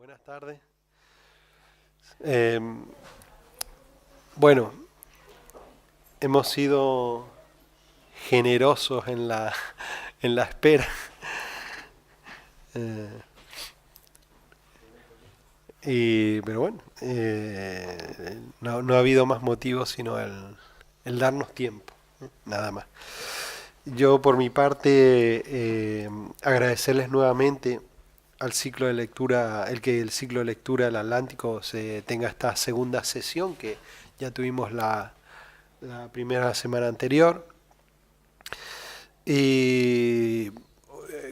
Buenas tardes. Eh, bueno, hemos sido generosos en en la espera. Eh, pero bueno, no ha habido más motivo sino el darnos tiempo, nada más. Yo por mi parte agradecerles nuevamente al ciclo de lectura, el ciclo de lectura del Atlántico se tenga esta segunda sesión que ya tuvimos la primera semana anterior y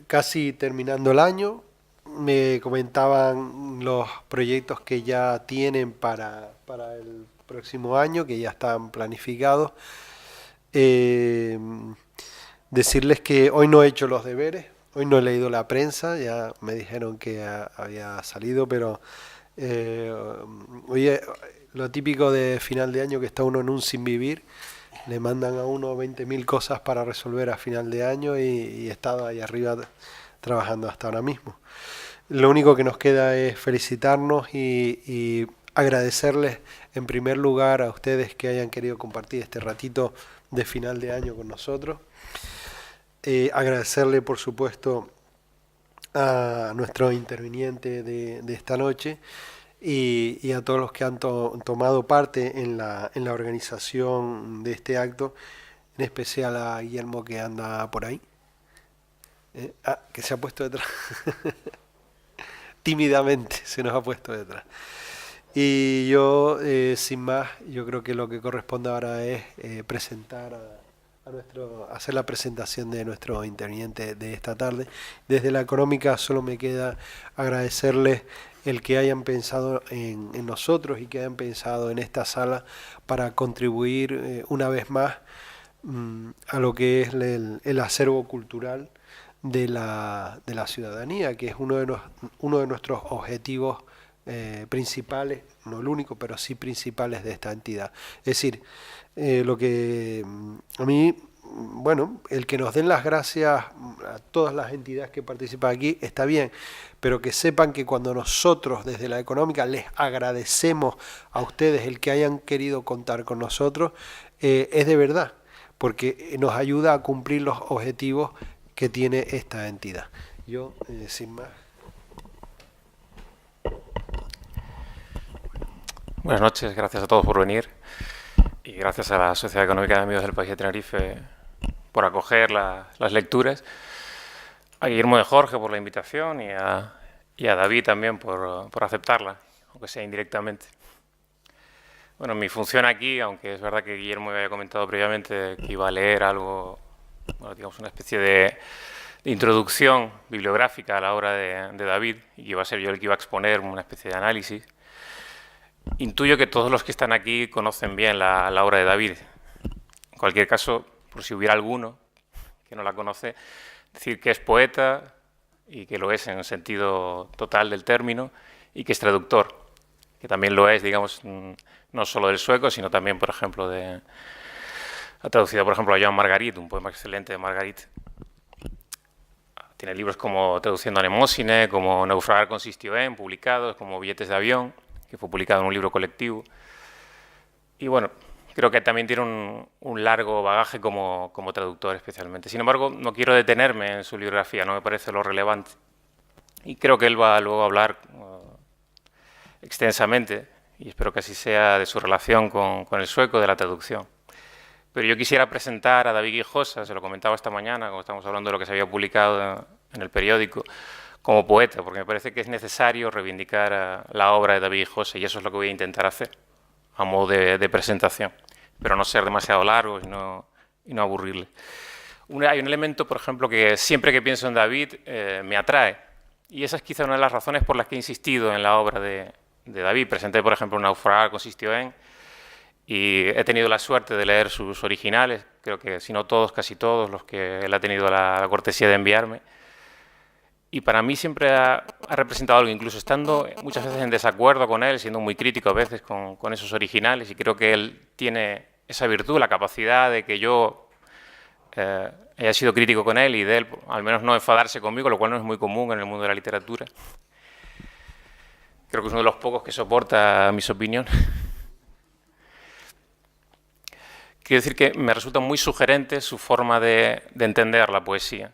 casi terminando el año me comentaban los proyectos que ya tienen para el próximo año, que ya están planificados. Eh, Decirles que hoy no he hecho los deberes, hoy no he leído la prensa, ya me dijeron que había salido, pero eh, oye, lo típico de final de año que está uno en un sin vivir, le mandan a uno 20.000 cosas para resolver a final de año y he estado ahí arriba trabajando hasta ahora mismo. Lo único que nos queda es felicitarnos y agradecerles en primer lugar a ustedes que hayan querido compartir este ratito de final de año con nosotros. Agradecerle, por supuesto, a nuestro interviniente de esta noche y a todos los que han tomado parte en en la organización de este acto, en especial a Guillermo que anda por ahí, que se ha puesto detrás, tímidamente se nos ha puesto detrás. Y yo, sin más, yo creo que lo que corresponde ahora es presentar hacer la presentación de nuestro interviniente de esta tarde. Desde la económica solo me queda agradecerles el que hayan pensado en nosotros y que hayan pensado en esta sala para contribuir una vez más a lo que es el acervo cultural de la ciudadanía, que es uno de nuestros objetivos principales, no el único, pero sí principales de esta entidad. Es decir, lo que a mí, bueno, el que nos den las gracias a todas las entidades que participan aquí está bien, pero que sepan que cuando nosotros desde la económica les agradecemos a ustedes el que hayan querido contar con nosotros, es de verdad, porque nos ayuda a cumplir los objetivos que tiene esta entidad. Yo, sin más. Buenas noches, gracias a todos por venir y gracias a la Sociedad Económica de Amigos del País de Tenerife por acoger las lecturas, a Guillermo de Jorge por la invitación y a David también por aceptarla, aunque sea indirectamente. Bueno, mi función aquí, aunque es verdad que Guillermo me había comentado previamente que iba a leer algo, bueno, digamos una especie de introducción bibliográfica a la obra de David y que iba a ser yo el que iba a exponer una especie de análisis. Intuyo que todos los que están aquí conocen bien la obra de David. En cualquier caso, por si hubiera alguno que no la conoce, decir que es poeta y que lo es en el sentido total del término y que es traductor, que también lo es, digamos, no solo del sueco, sino también, por ejemplo, ha traducido, por ejemplo, a Joan Margarit, un poema excelente de Margarit. Tiene libros como Traduciendo a Nemósine, como Naufragar consistió en, publicados, como Billetes de avión, que fue publicado en un libro colectivo. Y bueno, creo que también tiene un largo bagaje como traductor especialmente. Sin embargo, no quiero detenerme en su bibliografía, no me parece lo relevante. Y creo que él va luego a hablar extensamente, y espero que así sea, de su relación con el sueco, de la traducción. Pero yo quisiera presentar a David Guijosa, se lo comentaba esta mañana, cuando estamos hablando de lo que se había publicado en el periódico, como poeta, porque me parece que es necesario reivindicar la obra de David Guijosa, y eso es lo que voy a intentar hacer, a modo de presentación, pero no ser demasiado largo y no aburrirle. Hay un elemento, por ejemplo, que siempre que pienso en David me atrae, y esa es quizá una de las razones por las que he insistido en la obra de David. Presenté, por ejemplo, Naufragar consistió en, y he tenido la suerte de leer sus originales, creo que si no todos, casi todos, los que él ha tenido la cortesía de enviarme. Y para mí siempre ha representado algo, incluso estando muchas veces en desacuerdo con él, siendo muy crítico a veces con esos originales, y creo que él tiene esa virtud, la capacidad de que yo haya sido crítico con él y de él, al menos no enfadarse conmigo, lo cual no es muy común en el mundo de la literatura. Creo que es uno de los pocos que soporta mis opiniones. Quiero decir que me resulta muy sugerente su forma de entender la poesía,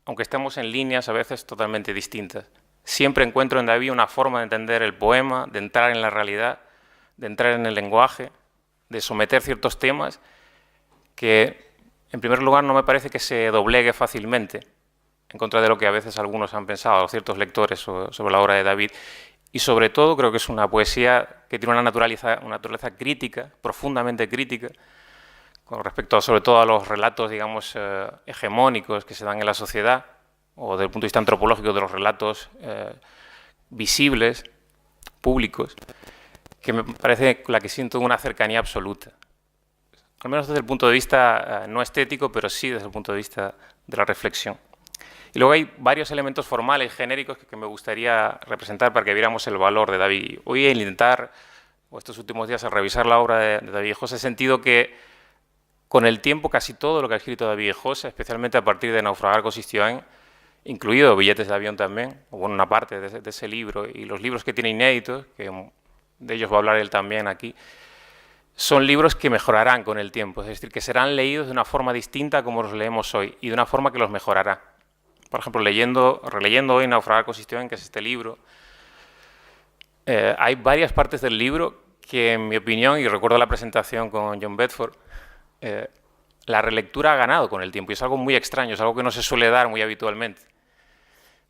aunque estemos en líneas a veces totalmente distintas. Siempre encuentro en David una forma de entender el poema, de entrar en la realidad, de entrar en el lenguaje, de someter ciertos temas que, en primer lugar, no me parece que se doblegue fácilmente, en contra de lo que a veces algunos han pensado, ciertos lectores, sobre la obra de David. Y sobre todo creo que es una poesía que tiene una naturaleza crítica, profundamente crítica, con respecto sobre todo a los relatos, digamos, hegemónicos que se dan en la sociedad, o desde el punto de vista antropológico de los relatos visibles, públicos, que me parece la que siento una cercanía absoluta. Al menos desde el punto de vista no estético, pero sí desde el punto de vista de la reflexión. Y luego hay varios elementos formales, genéricos, que me gustaría representar para que viéramos el valor de David. Hoy al intentar, o estos últimos días, al revisar la obra de David Hijos, he sentido que con el tiempo casi todo lo que ha escrito David Hijos, especialmente a partir de Naufragar con Sistión, incluido Billetes de avión también, o bueno, una parte de ese libro, y los libros que tiene inéditos, que de ellos va a hablar él también aquí, son libros que mejorarán con el tiempo, es decir, que serán leídos de una forma distinta como los leemos hoy, y de una forma que los mejorará. Por ejemplo, releyendo hoy Naufragar con Sistión, que es este libro, hay varias partes del libro que, en mi opinión, y recuerdo la presentación con John Bedford, la relectura ha ganado con el tiempo, y es algo muy extraño, es algo que no se suele dar muy habitualmente.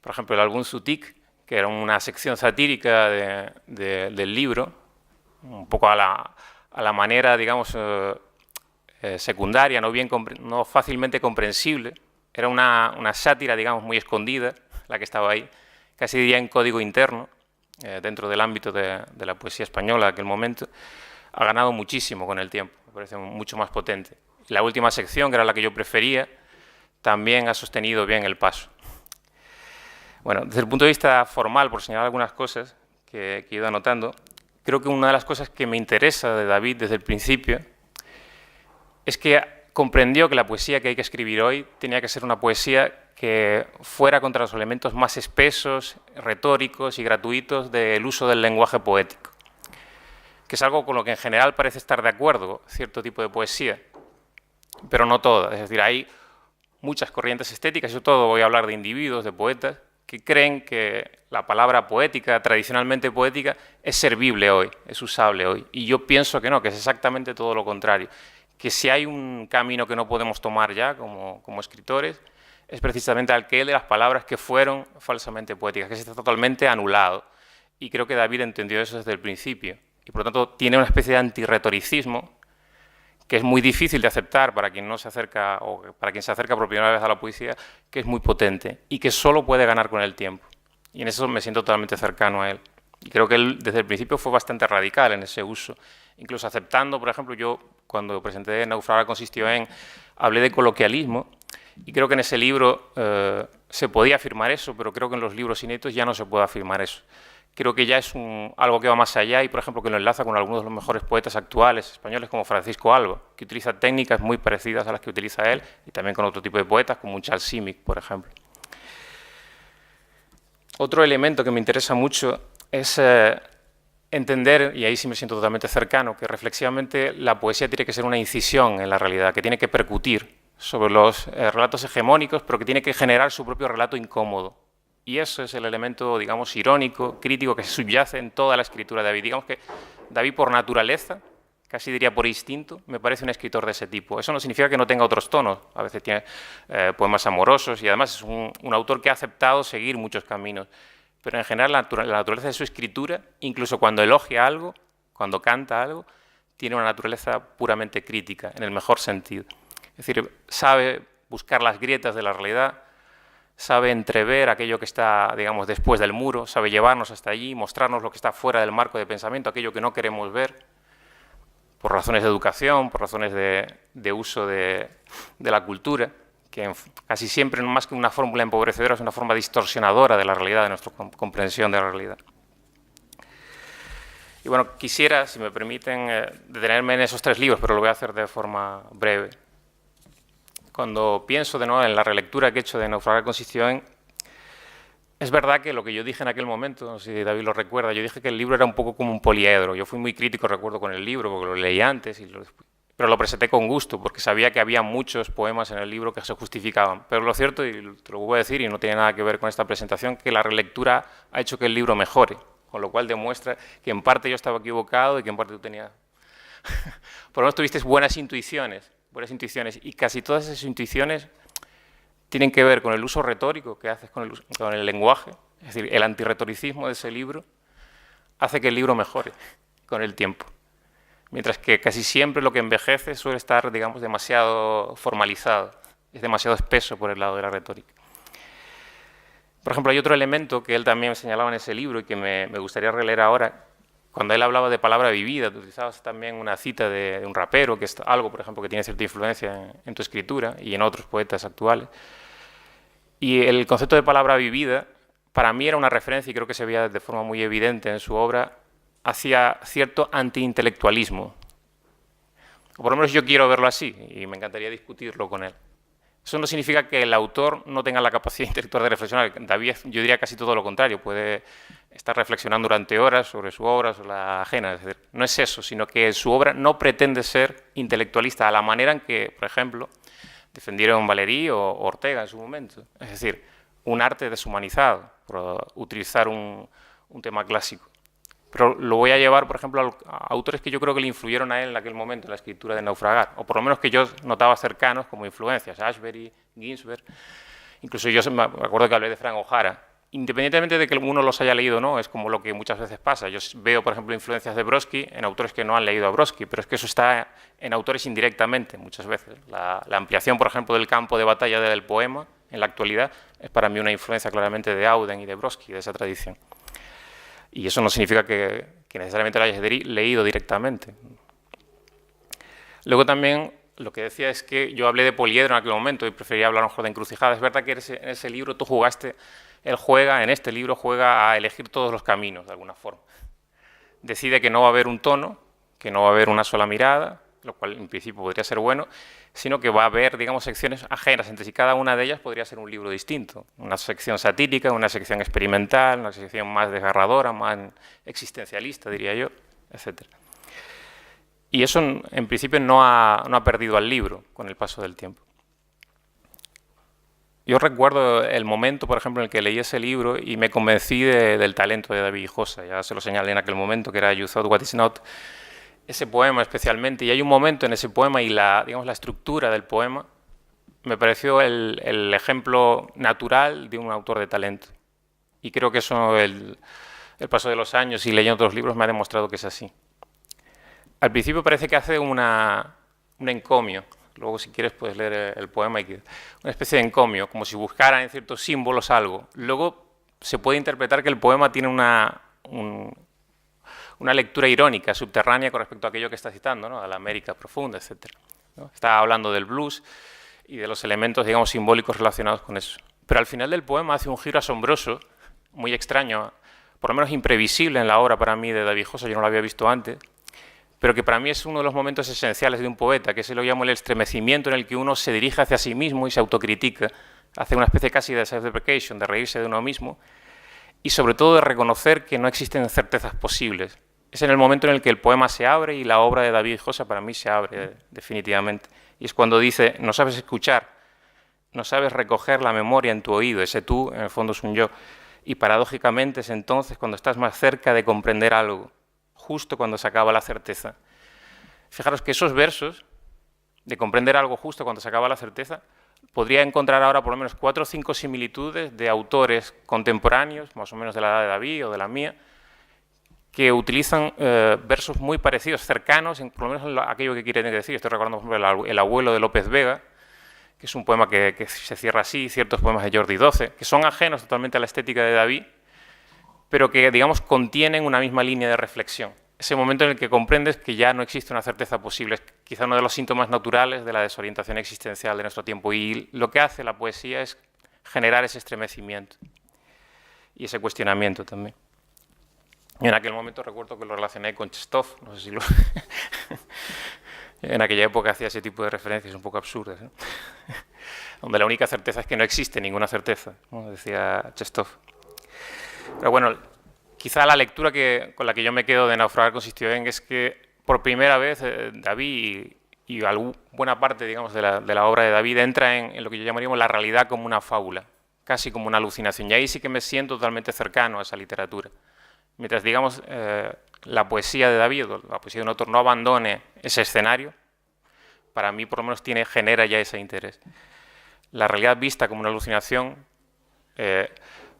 Por ejemplo, el Album Sutik, que era una sección satírica del libro, un poco a la manera, digamos, secundaria, no fácilmente comprensible. Era una sátira, digamos, muy escondida, la que estaba ahí, casi diría en código interno, dentro del ámbito de la poesía española de aquel momento. Ha ganado muchísimo con el tiempo, me parece mucho más potente. La última sección, que era la que yo prefería, también ha sostenido bien el paso. Bueno, desde el punto de vista formal, por señalar algunas cosas que he ido anotando, creo que una de las cosas que me interesa de David desde el principio es que comprendió que la poesía que hay que escribir hoy tenía que ser una poesía que fuera contra los elementos más espesos, retóricos y gratuitos del uso del lenguaje poético, que es algo con lo que en general parece estar de acuerdo cierto tipo de poesía, pero no toda. Es decir, hay muchas corrientes estéticas, yo todo voy a hablar de individuos, de poetas, que creen que la palabra poética, tradicionalmente poética, es servible hoy, es usable hoy. Y yo pienso que no, que es exactamente todo lo contrario. Que si hay un camino que no podemos tomar ya como escritores, es precisamente aquel de las palabras que fueron falsamente poéticas, que se está totalmente anulado. Y creo que David entendió eso desde el principio. Y por lo tanto tiene una especie de antirretoricismo que es muy difícil de aceptar para quien no se acerca, o para quien se acerca por primera vez a la poesía, que es muy potente y que solo puede ganar con el tiempo. Y en eso me siento totalmente cercano a él. Y creo que él desde el principio fue bastante radical en ese uso, incluso aceptando, por ejemplo, yo cuando presenté Naufragar consistió en, hablé de coloquialismo, y creo que en ese libro se podía afirmar eso, pero creo que en los libros inéditos ya no se puede afirmar eso. Creo que ya es algo que va más allá y, por ejemplo, que lo enlaza con algunos de los mejores poetas actuales españoles, como Francisco Alba, que utiliza técnicas muy parecidas a las que utiliza él, y también con otro tipo de poetas, como un Charles Simic, por ejemplo. Otro elemento que me interesa mucho es entender, y ahí sí me siento totalmente cercano, que reflexivamente la poesía tiene que ser una incisión en la realidad, que tiene que percutir sobre los relatos hegemónicos, pero que tiene que generar su propio relato incómodo. Y eso es el elemento, digamos, irónico, crítico, que se subyace en toda la escritura de David. Digamos que David, por naturaleza, casi diría por instinto, me parece un escritor de ese tipo. Eso no significa que no tenga otros tonos. A veces tiene poemas amorosos y además es un autor que ha aceptado seguir muchos caminos. Pero en general la naturaleza de su escritura, incluso cuando elogia algo, cuando canta algo, tiene una naturaleza puramente crítica, en el mejor sentido. Es decir, sabe buscar las grietas de la realidad, sabe entrever aquello que está, digamos, después del muro, sabe llevarnos hasta allí, mostrarnos lo que está fuera del marco de pensamiento, aquello que no queremos ver, por razones de educación, por razones de uso de la cultura, que casi siempre, más que una fórmula empobrecedora, es una forma distorsionadora de la realidad, de nuestra comprensión de la realidad. Y bueno, quisiera, si me permiten, detenerme en esos tres libros, pero lo voy a hacer de forma breve. Cuando pienso de nuevo en la relectura que he hecho de Naufragar consistió en, Es verdad que lo que yo dije en aquel momento, no sé si David lo recuerda, yo dije que el libro era un poco como un poliedro. Yo fui muy crítico, recuerdo, con el libro, porque lo leí antes, pero lo presenté con gusto, porque sabía que había muchos poemas en el libro que se justificaban. Pero lo cierto, y te lo voy a decir, y no tiene nada que ver con esta presentación, que la relectura ha hecho que el libro mejore, con lo cual demuestra que en parte yo estaba equivocado y que en parte tú tenías... Por lo menos tuviste buenas intuiciones, y casi todas esas intuiciones tienen que ver con el uso retórico que haces con el lenguaje, es decir, el antirretoricismo de ese libro hace que el libro mejore con el tiempo. Mientras que casi siempre lo que envejece suele estar, digamos, demasiado formalizado, es demasiado espeso por el lado de la retórica. Por ejemplo, hay otro elemento que él también señalaba en ese libro y que me gustaría releer ahora. Cuando él hablaba de palabra vivida, tú utilizabas también una cita de un rapero, que es algo, por ejemplo, que tiene cierta influencia en tu escritura y en otros poetas actuales. Y el concepto de palabra vivida, para mí era una referencia, y creo que se veía de forma muy evidente en su obra, hacia cierto antiintelectualismo. O por lo menos yo quiero verlo así, y me encantaría discutirlo con él. Eso no significa que el autor no tenga la capacidad intelectual de reflexionar. David, yo diría casi todo lo contrario, puede estar reflexionando durante horas sobre su obra, sobre la ajena. Es decir, no es eso, sino que su obra no pretende ser intelectualista a la manera en que, por ejemplo, defendieron Valéry o Ortega en su momento. Es decir, un arte deshumanizado, por utilizar un tema clásico. Pero lo voy a llevar, por ejemplo, a autores que yo creo que le influyeron a él en aquel momento en la escritura de Naufragar, o por lo menos que yo notaba cercanos como influencias, Ashbery, Ginsberg. Incluso yo me acuerdo que hablé de Frank O'Hara. Independientemente de que uno los haya leído o no, es como lo que muchas veces pasa. Yo veo, por ejemplo, influencias de Brodsky en autores que no han leído a Brodsky, pero es que eso está en autores indirectamente muchas veces. La ampliación, por ejemplo, del campo de batalla del poema en la actualidad es para mí una influencia claramente de Auden y de Brodsky, de esa tradición. Y eso no significa que necesariamente lo hayas leído directamente. Luego también lo que decía es que yo hablé de poliedro en aquel momento y prefería hablar a lo mejor de encrucijada. Es verdad que en ese libro tú jugaste, en este libro juega a elegir todos los caminos de alguna forma. Decide que no va a haber un tono, que no va a haber una sola mirada, lo cual en principio podría ser bueno, sino que va a haber, digamos, secciones ajenas entre sí. Cada una de ellas podría ser un libro distinto. Una sección satírica, una sección experimental, una sección más desgarradora, más existencialista, diría yo, etc. Y eso, en principio, no ha perdido al libro con el paso del tiempo. Yo recuerdo el momento, por ejemplo, en el que leí ese libro y me convencí del talento de David Hinojosa. Ya se lo señalé en aquel momento, que era You Thought What Is Not. Ese poema especialmente, y hay un momento en ese poema y la estructura del poema, me pareció el ejemplo natural de un autor de talento. Y creo que eso, el paso de los años y leyendo otros libros, me ha demostrado que es así. Al principio parece que hace un encomio. Luego, si quieres, puedes leer el poema. Una especie de encomio, como si buscara en ciertos símbolos algo. Luego se puede interpretar que el poema tiene una lectura irónica, subterránea con respecto a aquello que está citando, ¿no? A la América profunda, etc. ¿no? Está hablando del blues y de los elementos, digamos, simbólicos relacionados con eso. Pero al final del poema hace un giro asombroso, muy extraño, por lo menos imprevisible en la obra para mí de David Hinojosa, yo no lo había visto antes, pero que para mí es uno de los momentos esenciales de un poeta, que se lo llamo el estremecimiento en el que uno se dirige hacia sí mismo y se autocritica, hace una especie casi de self-deprecation, de reírse de uno mismo, y sobre todo de reconocer que no existen certezas posibles. Es en el momento en el que el poema se abre y la obra de David Hinojosa para mí se abre definitivamente. Y es cuando dice, no sabes escuchar, no sabes recoger la memoria en tu oído, ese tú en el fondo es un yo. Y paradójicamente es entonces cuando estás más cerca de comprender algo, justo cuando se acaba la certeza. Fijaros que esos versos, de comprender algo justo cuando se acaba la certeza, podría encontrar ahora por lo menos 4 o 5 similitudes de autores contemporáneos, más o menos de la edad de David o de la mía, que utilizan versos muy parecidos, cercanos, por lo menos aquello que quieren decir. Estoy recordando, por ejemplo, El abuelo de López Vega, que es un poema que se cierra así, ciertos poemas de Jordi XII, que son ajenos totalmente a la estética de David, pero que, digamos, contienen una misma línea de reflexión. Ese momento en el que comprendes que ya no existe una certeza posible, es quizá uno de los síntomas naturales de la desorientación existencial de nuestro tiempo. Y lo que hace la poesía es generar ese estremecimiento y ese cuestionamiento también. Y en aquel momento recuerdo que lo relacioné con Chestov, no sé si lo... En aquella época hacía ese tipo de referencias un poco absurdas, ¿no? Donde la única certeza es que no existe ninguna certeza, ¿no? Decía Chestov. Pero bueno, quizá la lectura con la que yo me quedo de Naufragar con Stistioen es que por primera vez David y buena parte, digamos, de la obra de David entra en lo que yo llamaríamos la realidad como una fábula, casi como una alucinación. Y ahí sí que me siento totalmente cercano a esa literatura. Mientras, digamos, la poesía de David, o la poesía de un autor, no abandone ese escenario, para mí por lo menos genera ya ese interés. La realidad vista como una alucinación,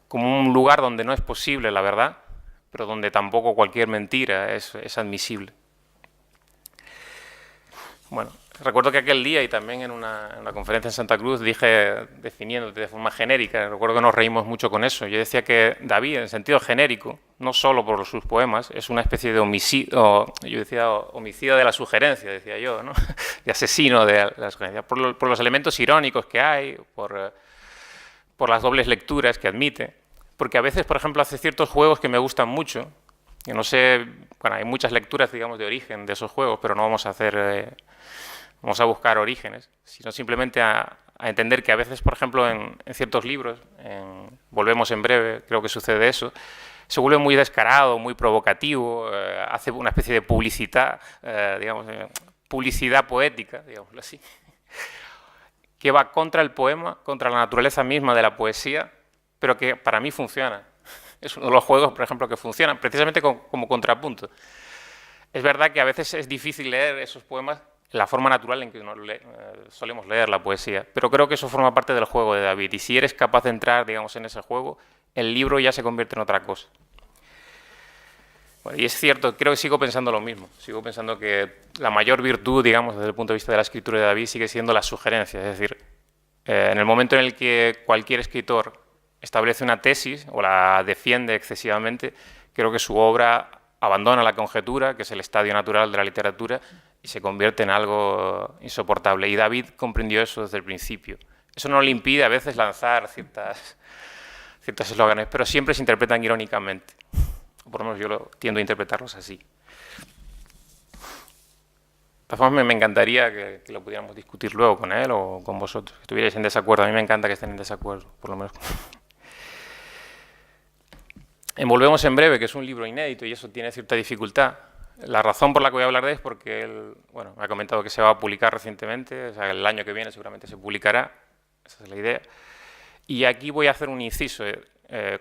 como un lugar donde no es posible la verdad, pero donde tampoco cualquier mentira es admisible. Bueno, recuerdo que aquel día y también en una conferencia en Santa Cruz dije, definiendo de forma genérica, recuerdo que nos reímos mucho con eso, yo decía que David, en sentido genérico, no solo por sus poemas, es una especie de homicidio, yo decía homicida de la sugerencia, decía yo, ¿no? De asesino de la sugerencia, por los elementos irónicos que hay, por las dobles lecturas que admite, porque a veces, por ejemplo, hace ciertos juegos que me gustan mucho, que no sé, bueno, hay muchas lecturas, digamos, de origen de esos juegos, pero no vamos a hacer... Vamos a buscar orígenes, sino simplemente a entender que a veces, por ejemplo, en ciertos libros, Volvemos en breve, creo que sucede eso, se vuelve muy descarado, muy provocativo, hace una especie de publicidad, digamos, publicidad poética, digámoslo así, que va contra el poema, contra la naturaleza misma de la poesía, pero que para mí funciona. Es uno de los juegos, por ejemplo, que funcionan, precisamente como contrapunto. Es verdad que a veces es difícil leer esos poemas la forma natural en que solemos leer la poesía. Pero creo que eso forma parte del juego de David. Y si eres capaz de entrar, digamos, en ese juego, el libro ya se convierte en otra cosa. Bueno, y es cierto, creo que sigo pensando lo mismo. Sigo pensando que la mayor virtud, digamos, desde el punto de vista de la escritura de David, sigue siendo la sugerencia. Es decir, en el momento en el que cualquier escritor establece una tesis o la defiende excesivamente, creo que su obra abandona la conjetura, que es el estadio natural de la literatura, y se convierte en algo insoportable. Y David comprendió eso desde el principio. Eso no le impide a veces lanzar ciertos eslóganes, pero siempre se interpretan irónicamente. Por lo menos yo tiendo a interpretarlos así. De todas formas, me encantaría que lo pudiéramos discutir luego con él o con vosotros, que estuvierais en desacuerdo. A mí me encanta que estén en desacuerdo, por lo menos. Volvemos en breve, que es un libro inédito y eso tiene cierta dificultad. La razón por la que voy a hablar de él es porque él, bueno, me ha comentado que se va a publicar recientemente, o sea, el año que viene seguramente se publicará, esa es la idea. Y aquí voy a hacer un inciso.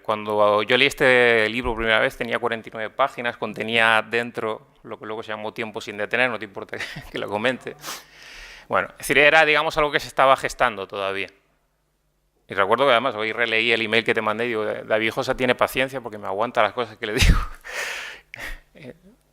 Cuando yo leí este libro por primera vez tenía 49 páginas, contenía dentro lo que luego se llamó Tiempo sin detener, no te importa que lo comente. Bueno, es decir, era, digamos, algo que se estaba gestando todavía. Y recuerdo que además hoy releí el email que te mandé y digo, David Josa tiene paciencia porque me aguanta las cosas que le digo.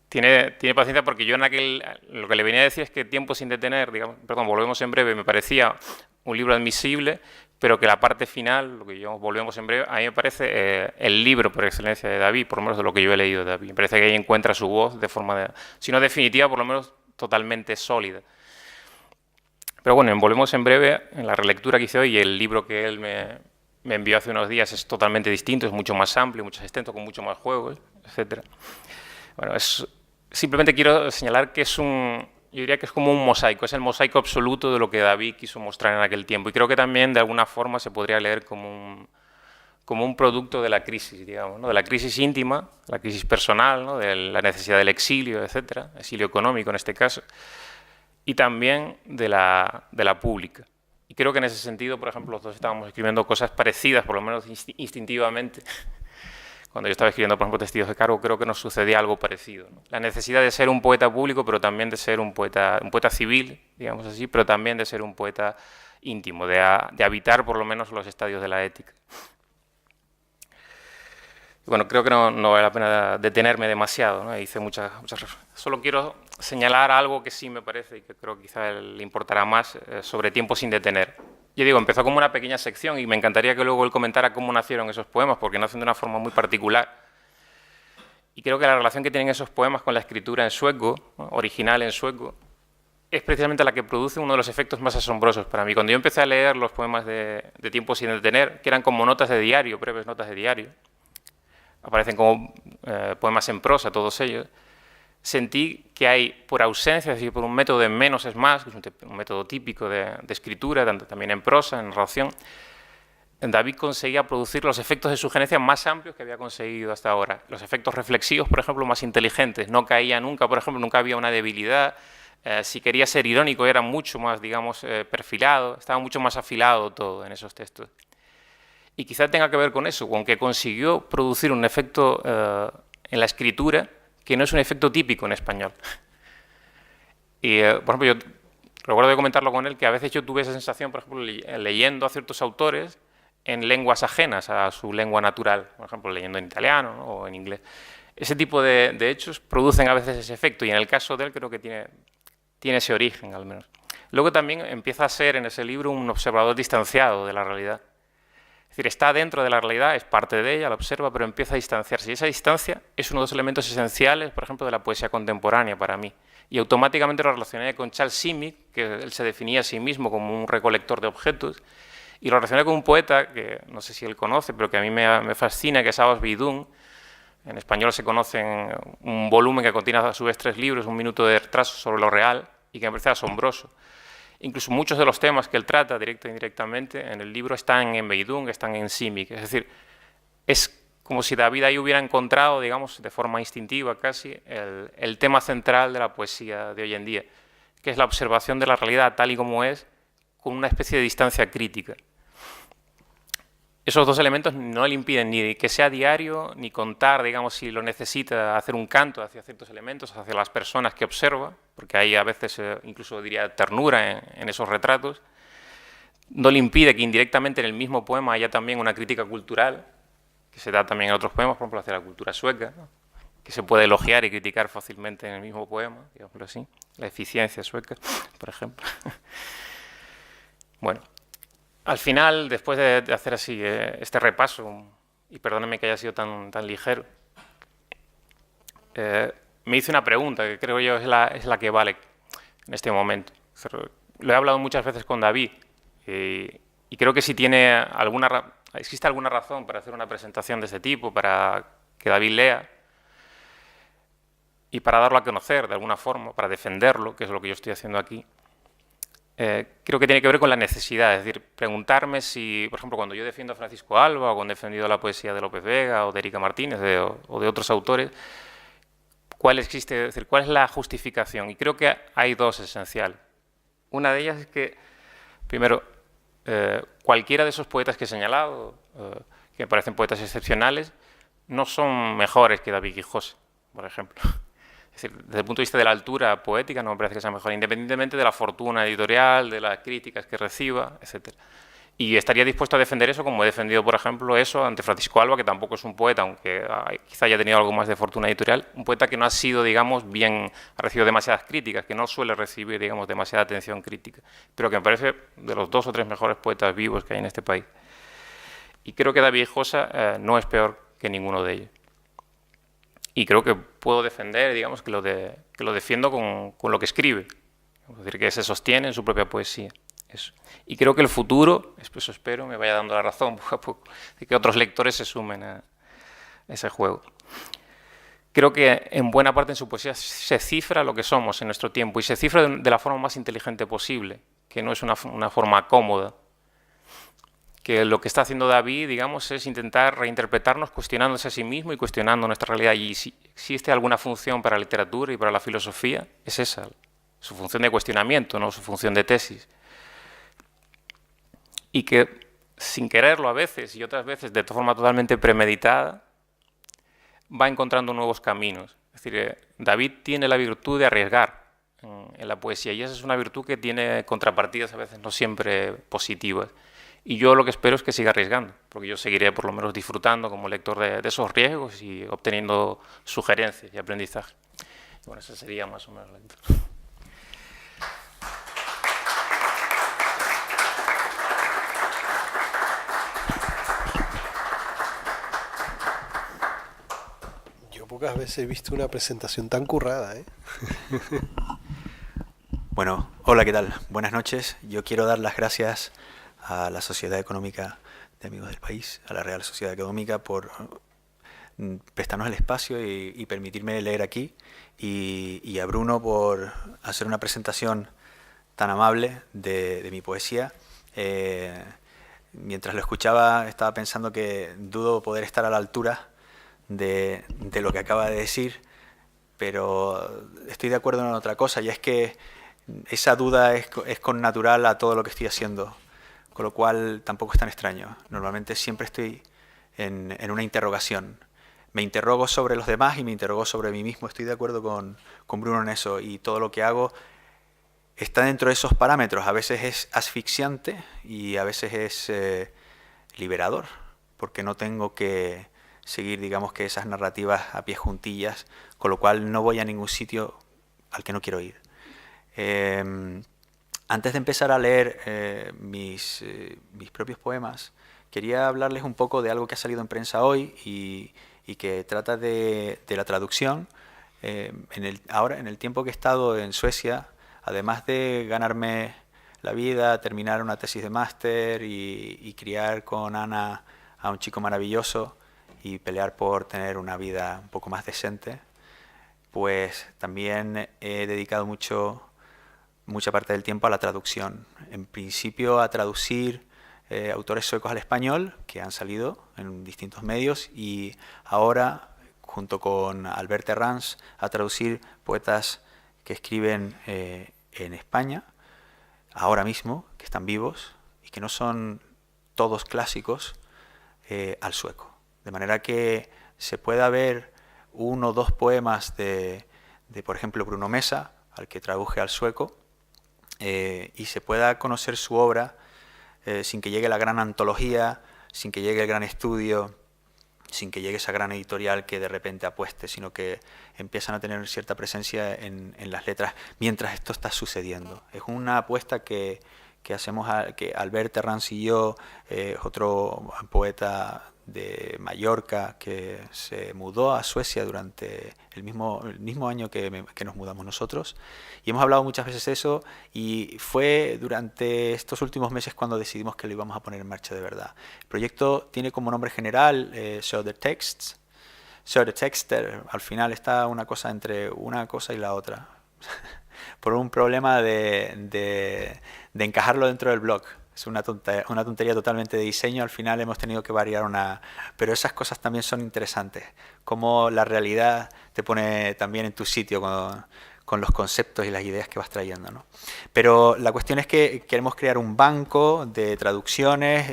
Tiene paciencia porque yo lo que le venía a decir es que Tiempo sin detener, digamos, perdón, Volvemos en breve, me parecía un libro admisible, pero que la parte final, lo que yo Volvemos en breve, a mí me parece el libro por excelencia de David, por lo menos de lo que yo he leído de David. Me parece que ahí encuentra su voz de forma, si no definitiva, por lo menos totalmente sólida. Pero bueno, Volvemos en breve, en la relectura que hice hoy, y el libro que él me envió hace unos días es totalmente distinto, es mucho más amplio, mucho más extenso, con mucho más juegos, etc. Bueno, simplemente quiero señalar que yo diría que es como un mosaico, es el mosaico absoluto de lo que David quiso mostrar en aquel tiempo. Y creo que también de alguna forma se podría leer como un producto de la crisis, digamos, ¿no? De la crisis íntima, la crisis personal, ¿no? De la necesidad del exilio, etc., exilio económico en este caso, y también de la pública. Y creo que en ese sentido, por ejemplo, los dos estábamos escribiendo cosas parecidas, por lo menos instintivamente. Cuando yo estaba escribiendo, por ejemplo, Testigos de Cargo, creo que nos sucedía algo parecido, ¿no? La necesidad de ser un poeta público, pero también de ser un poeta civil, digamos así, pero también de ser un poeta íntimo, de habitar por lo menos los estadios de la ética. Y bueno, creo que no vale la pena detenerme demasiado, ¿no? Hice muchas solo quiero señalar algo que sí me parece y que creo que quizá le importará más sobre Tiempo sin detener. Yo digo, empezó como una pequeña sección y me encantaría que luego él comentara cómo nacieron esos poemas, porque nacen de una forma muy particular. Y creo que la relación que tienen esos poemas con la escritura en sueco, ¿no? Original en sueco, es precisamente la que produce uno de los efectos más asombrosos para mí. Cuando yo empecé a leer los poemas de Tiempo sin detener, que eran como notas de diario, breves notas de diario, aparecen como poemas en prosa, todos ellos, sentí que hay, por ausencia, es decir, por un método de menos es más, que es un método típico de escritura, también en prosa, en narración, David conseguía producir los efectos de sugerencia más amplios que había conseguido hasta ahora. Los efectos reflexivos, por ejemplo, más inteligentes. No caía nunca, por ejemplo, nunca había una debilidad. Si quería ser irónico, era mucho más, digamos, perfilado. Estaba mucho más afilado todo en esos textos. Y quizá tenga que ver con eso, con que consiguió producir un efecto en la escritura que no es un efecto típico en español. Y, por ejemplo, yo recuerdo de comentarlo con él, que a veces yo tuve esa sensación, por ejemplo, leyendo a ciertos autores en lenguas ajenas a su lengua natural, por ejemplo, leyendo en italiano, ¿no?, o en inglés. Ese tipo de hechos producen a veces ese efecto, y en el caso de él creo que tiene ese origen, al menos. Luego también empieza a ser en ese libro un observador distanciado de la realidad. Es decir, está dentro de la realidad, es parte de ella, la observa, pero empieza a distanciarse. Y esa distancia es uno de los elementos esenciales, por ejemplo, de la poesía contemporánea para mí. Y automáticamente lo relacioné con Charles Simic, que él se definía a sí mismo como un recolector de objetos, y lo relacioné con un poeta que no sé si él conoce, pero que a mí me fascina, que es Abbas Beydoun. En español se conoce un volumen que contiene a su vez 3 libros, Un minuto de retraso sobre lo real, y que me parece asombroso. Incluso muchos de los temas que él trata, directo e indirectamente, en el libro están en Beydoun, están en Simic. Es decir, es como si David ahí hubiera encontrado, digamos, de forma instintiva casi, el tema central de la poesía de hoy en día, que es la observación de la realidad tal y como es, con una especie de distancia crítica. Esos dos elementos no le impiden ni que sea diario, ni contar, digamos, si lo necesita, hacer un canto hacia ciertos elementos, hacia las personas que observa, porque hay a veces, incluso diría, ternura en esos retratos. No le impide que indirectamente en el mismo poema haya también una crítica cultural, que se da también en otros poemas, por ejemplo, hacia la cultura sueca, ¿no?, que se puede elogiar y criticar fácilmente en el mismo poema, digámoslo así, la eficiencia sueca, por ejemplo. Bueno. Al final, después de hacer así este repaso, y perdónenme que haya sido tan ligero, me hice una pregunta que creo yo es la que vale en este momento. Lo he hablado muchas veces con David y creo que si existe alguna razón para hacer una presentación de este tipo, para que David lea y para darlo a conocer de alguna forma, para defenderlo, que es lo que yo estoy haciendo aquí. Creo que tiene que ver con la necesidad, es decir, preguntarme si, por ejemplo, cuando yo defiendo a Francisco Alba o cuando he defendido la poesía de López Vega o de Erika Martínez o de otros autores, ¿cuál es la justificación? Y creo que hay dos esenciales. Una de ellas es que, primero, cualquiera de esos poetas que he señalado, que me parecen poetas excepcionales, no son mejores que David Guijosa, por ejemplo. Es decir, desde el punto de vista de la altura poética no me parece que sea mejor, independientemente de la fortuna editorial, de las críticas que reciba, etc. Y estaría dispuesto a defender eso, como he defendido, por ejemplo, eso ante Francisco Alba, que tampoco es un poeta, aunque quizá haya tenido algo más de fortuna editorial, un poeta que no ha sido, digamos, ha recibido demasiadas críticas, que no suele recibir, digamos, demasiada atención crítica, pero que me parece de los 2 o 3 mejores poetas vivos que hay en este país. Y creo que David Guijosa no es peor que ninguno de ellos. Y creo que puedo defender, digamos, que lo defiendo con lo que escribe. Es decir, que se sostiene en su propia poesía. Eso. Y creo que el futuro, eso espero, me vaya dando la razón poco a poco, de que otros lectores se sumen a ese juego. Creo que en buena parte en su poesía se cifra lo que somos en nuestro tiempo y se cifra de la forma más inteligente posible, que no es una forma cómoda. Que lo que está haciendo David, digamos, es intentar reinterpretarnos cuestionándose a sí mismo y cuestionando nuestra realidad. Y si existe alguna función para la literatura y para la filosofía, es esa, su función de cuestionamiento, no su función de tesis. Y que, sin quererlo a veces y otras veces de forma totalmente premeditada, va encontrando nuevos caminos. Es decir, David tiene la virtud de arriesgar en la poesía y esa es una virtud que tiene contrapartidas a veces no siempre positivas. Y yo lo que espero es que siga arriesgando, porque yo seguiré por lo menos disfrutando como lector de esos riesgos y obteniendo sugerencias y aprendizaje. Y bueno, eso sería más o menos la introducción. Yo pocas veces he visto una presentación tan currada, ¿eh? Bueno, hola, ¿qué tal? Buenas noches. Yo quiero dar las gracias a la Sociedad Económica de Amigos del País, a la Real Sociedad Económica, por prestarnos el espacio y permitirme leer aquí, y a Bruno por hacer una presentación tan amable de mi poesía. mientras lo escuchaba estaba pensando que dudo poder estar a la altura de lo que acaba de decir, pero estoy de acuerdo en otra cosa, y es que esa duda es connatural a todo lo que estoy haciendo, con lo cual tampoco es tan extraño. Normalmente siempre estoy en una interrogación. Me interrogo sobre los demás y me interrogo sobre mí mismo. Estoy de acuerdo con Bruno en eso, y todo lo que hago está dentro de esos parámetros. A veces es asfixiante y a veces es liberador, porque no tengo que seguir, digamos, que esas narrativas a pie juntillas, con lo cual no voy a ningún sitio al que no quiero ir. Antes de empezar a leer mis propios poemas, quería hablarles un poco de algo que ha salido en prensa hoy y que trata de la traducción. Ahora, en el tiempo que he estado en Suecia, además de ganarme la vida, terminar una tesis de máster y criar con Ana a un chico maravilloso y pelear por tener una vida un poco más decente, pues también he dedicado mucha parte del tiempo a la traducción. En principio a traducir autores suecos al español que han salido en distintos medios, y ahora, junto con Albert Herranz, a traducir poetas que escriben en España, ahora mismo, que están vivos y que no son todos clásicos, al sueco. De manera que se pueda ver 1 o 2 poemas de, por ejemplo, Bruno Mesa, al que traduje al sueco, y se pueda conocer su obra sin que llegue la gran antología, sin que llegue el gran estudio, sin que llegue esa gran editorial que de repente apueste, sino que empiezan a tener cierta presencia en las letras mientras esto está sucediendo. Es una apuesta que hacemos, que Albert Herranz y yo, otro poeta de Mallorca que se mudó a Suecia durante el mismo año que nos mudamos nosotros, y hemos hablado muchas veces de eso, y fue durante estos últimos meses cuando decidimos que lo íbamos a poner en marcha de verdad. El proyecto tiene como nombre general Södertexter. Södertexter, al final está una cosa entre una cosa y la otra por un problema de encajarlo dentro del blog. Es una tontería totalmente de diseño, al final hemos tenido que variar pero esas cosas también son interesantes, cómo la realidad te pone también en tu sitio con los conceptos y las ideas que vas trayendo, ¿no? Pero la cuestión es que queremos crear un banco de traducciones,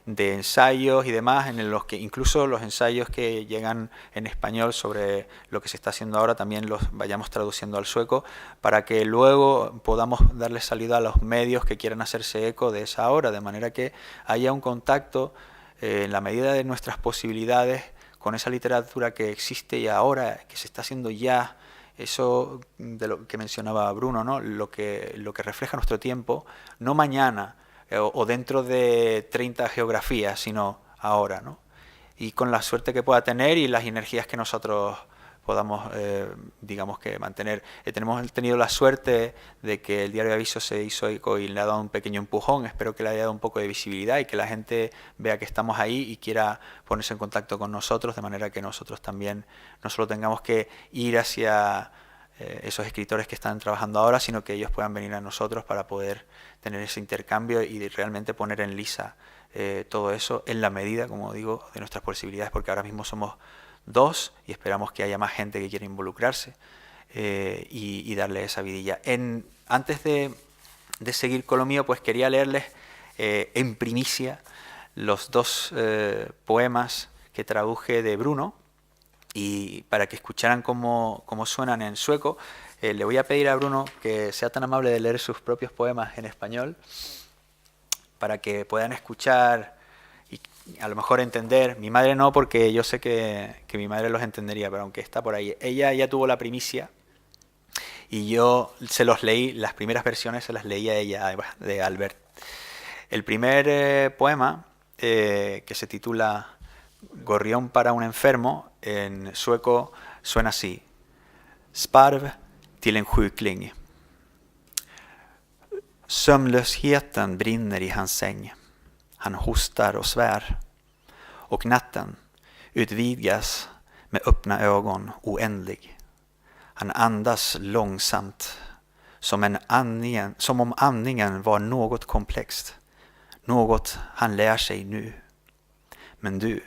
de ensayos y demás, en los que incluso los ensayos que llegan en español sobre lo que se está haciendo ahora también los vayamos traduciendo al sueco, para que luego podamos darle salida a los medios que quieran hacerse eco de esa obra, de manera que haya un contacto en la medida de nuestras posibilidades con esa literatura que existe y ahora, que se está haciendo ya. Eso de lo que mencionaba Bruno, ¿no? Lo que refleja nuestro tiempo, no mañana o dentro de 30 geografías, sino ahora, ¿no? Y con la suerte que pueda tener y las energías que nosotros podamos, digamos, que mantener. Hemos tenido la suerte de que el Diario de Aviso se hizo eco y le ha dado un pequeño empujón. Espero que le haya dado un poco de visibilidad y que la gente vea que estamos ahí y quiera ponerse en contacto con nosotros, de manera que nosotros también no solo tengamos que ir hacia esos escritores que están trabajando ahora, sino que ellos puedan venir a nosotros para poder tener ese intercambio y realmente poner en lisa todo eso en la medida, como digo, de nuestras posibilidades, porque ahora mismo somos 2 y esperamos que haya más gente que quiera involucrarse y darle esa vidilla. Antes de seguir con lo mío, pues quería leerles en primicia los 2 poemas que traduje de Bruno, y para que escucharan cómo suenan en sueco, le voy a pedir a Bruno que sea tan amable de leer sus propios poemas en español, para que puedan escuchar y a lo mejor entender. Mi madre no, porque yo sé que mi madre los entendería, pero aunque está por ahí, ella ya tuvo la primicia y yo se los leí, las primeras versiones se las leí a ella, de Albert. El primer poema, que se titula Gorrión para un enfermo, en sueco suena así: Sparv till en sjukling. Sömnlösheten brinner i hans säng. Han hostar och svär. Och natten utvidgas med öppna ögon oändlig. Han andas långsamt som om andningen var något komplext. något han lär sig nu. Men du,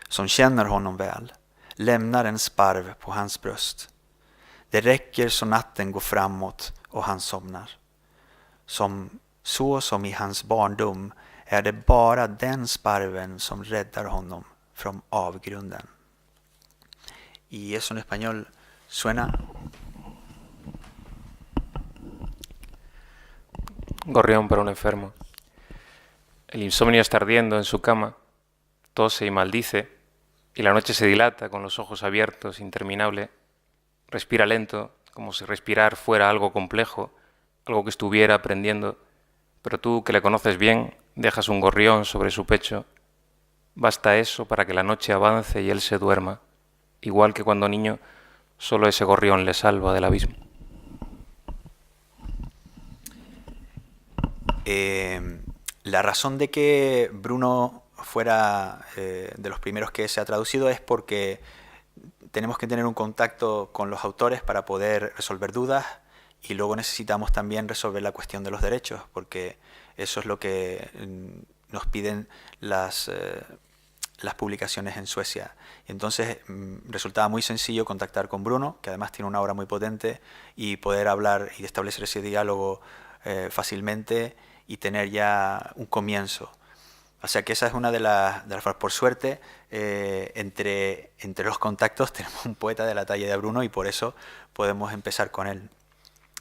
som känner honom väl, lämnar en sparv på hans bröst. Det räcker så natten går framåt och han somnar. Som i hans barndom är det bara den sparven som räddar honom från avgrunden. Y eso en español suena... Gorrión para un enfermo. El insomnio está ardiendo en su cama, tose y maldice, y la noche se dilata con los ojos abiertos, interminable. Respira lento, como si respirar fuera algo complejo, algo que estuviera aprendiendo, pero tú, que le conoces bien, dejas un gorrión sobre su pecho. Basta eso para que la noche avance y él se duerma, igual que cuando niño, solo ese gorrión le salva del abismo. La razón de que Bruno fuera de los primeros que se ha traducido es porque tenemos que tener un contacto con los autores para poder resolver dudas, y luego necesitamos también resolver la cuestión de los derechos, porque eso es lo que nos piden las publicaciones en Suecia. Y entonces resultaba muy sencillo contactar con Bruno, que además tiene una obra muy potente, y poder hablar y establecer ese diálogo fácilmente y tener ya un comienzo. O sea que esa es una de las por suerte, entre los contactos tenemos un poeta de la talla de Bruno, y por eso podemos empezar con él.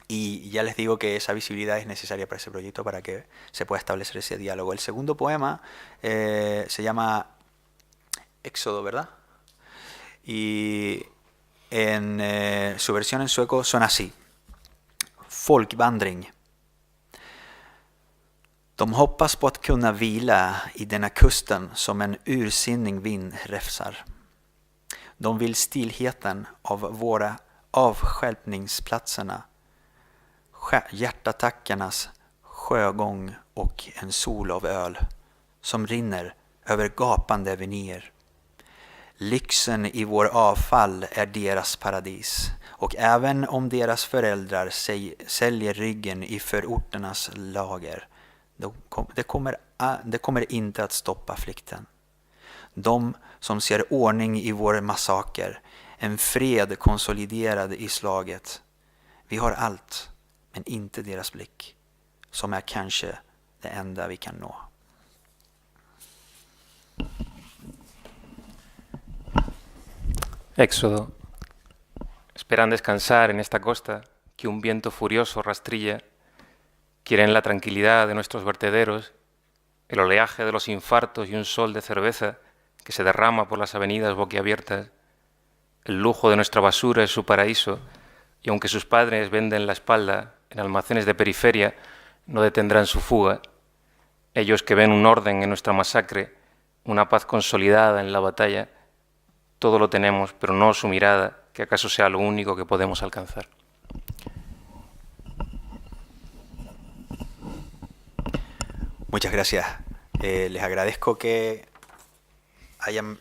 Y ya les digo que esa visibilidad es necesaria para ese proyecto, para que se pueda establecer ese diálogo. El segundo poema se llama Éxodo, ¿verdad? Y en su versión en sueco suena así. Folkvandring. De hoppas på att kunna vila i denna kusten som en ursinnig vind räfsar. De vill stillheten av våra avstjälpningsplatserna, hjärtattackarnas sjögång och en sol av öl som rinner över gapande avenyer. Lyxen i vår avfall är deras paradis, och även om deras föräldrar säljer ryggen i förorternas lager, det kommer inte att stoppa flykten. De som ser ordning i vår massaker, en fred konsoliderad i slaget. Vi har allt, men inte deras blick, som är kanske det enda vi kan nå. Éxodo. Esperan descansar en esta costa que un viento furioso rastrilla. Quieren la tranquilidad de nuestros vertederos, el oleaje de los infartos y un sol de cerveza que se derrama por las avenidas boquiabiertas. El lujo de nuestra basura es su paraíso, y aunque sus padres venden la espalda en almacenes de periferia, no detendrán su fuga. Ellos que ven un orden en nuestra masacre, una paz consolidada en la batalla, todo lo tenemos, pero no su mirada, que acaso sea lo único que podemos alcanzar. Muchas gracias. Les agradezco que hayan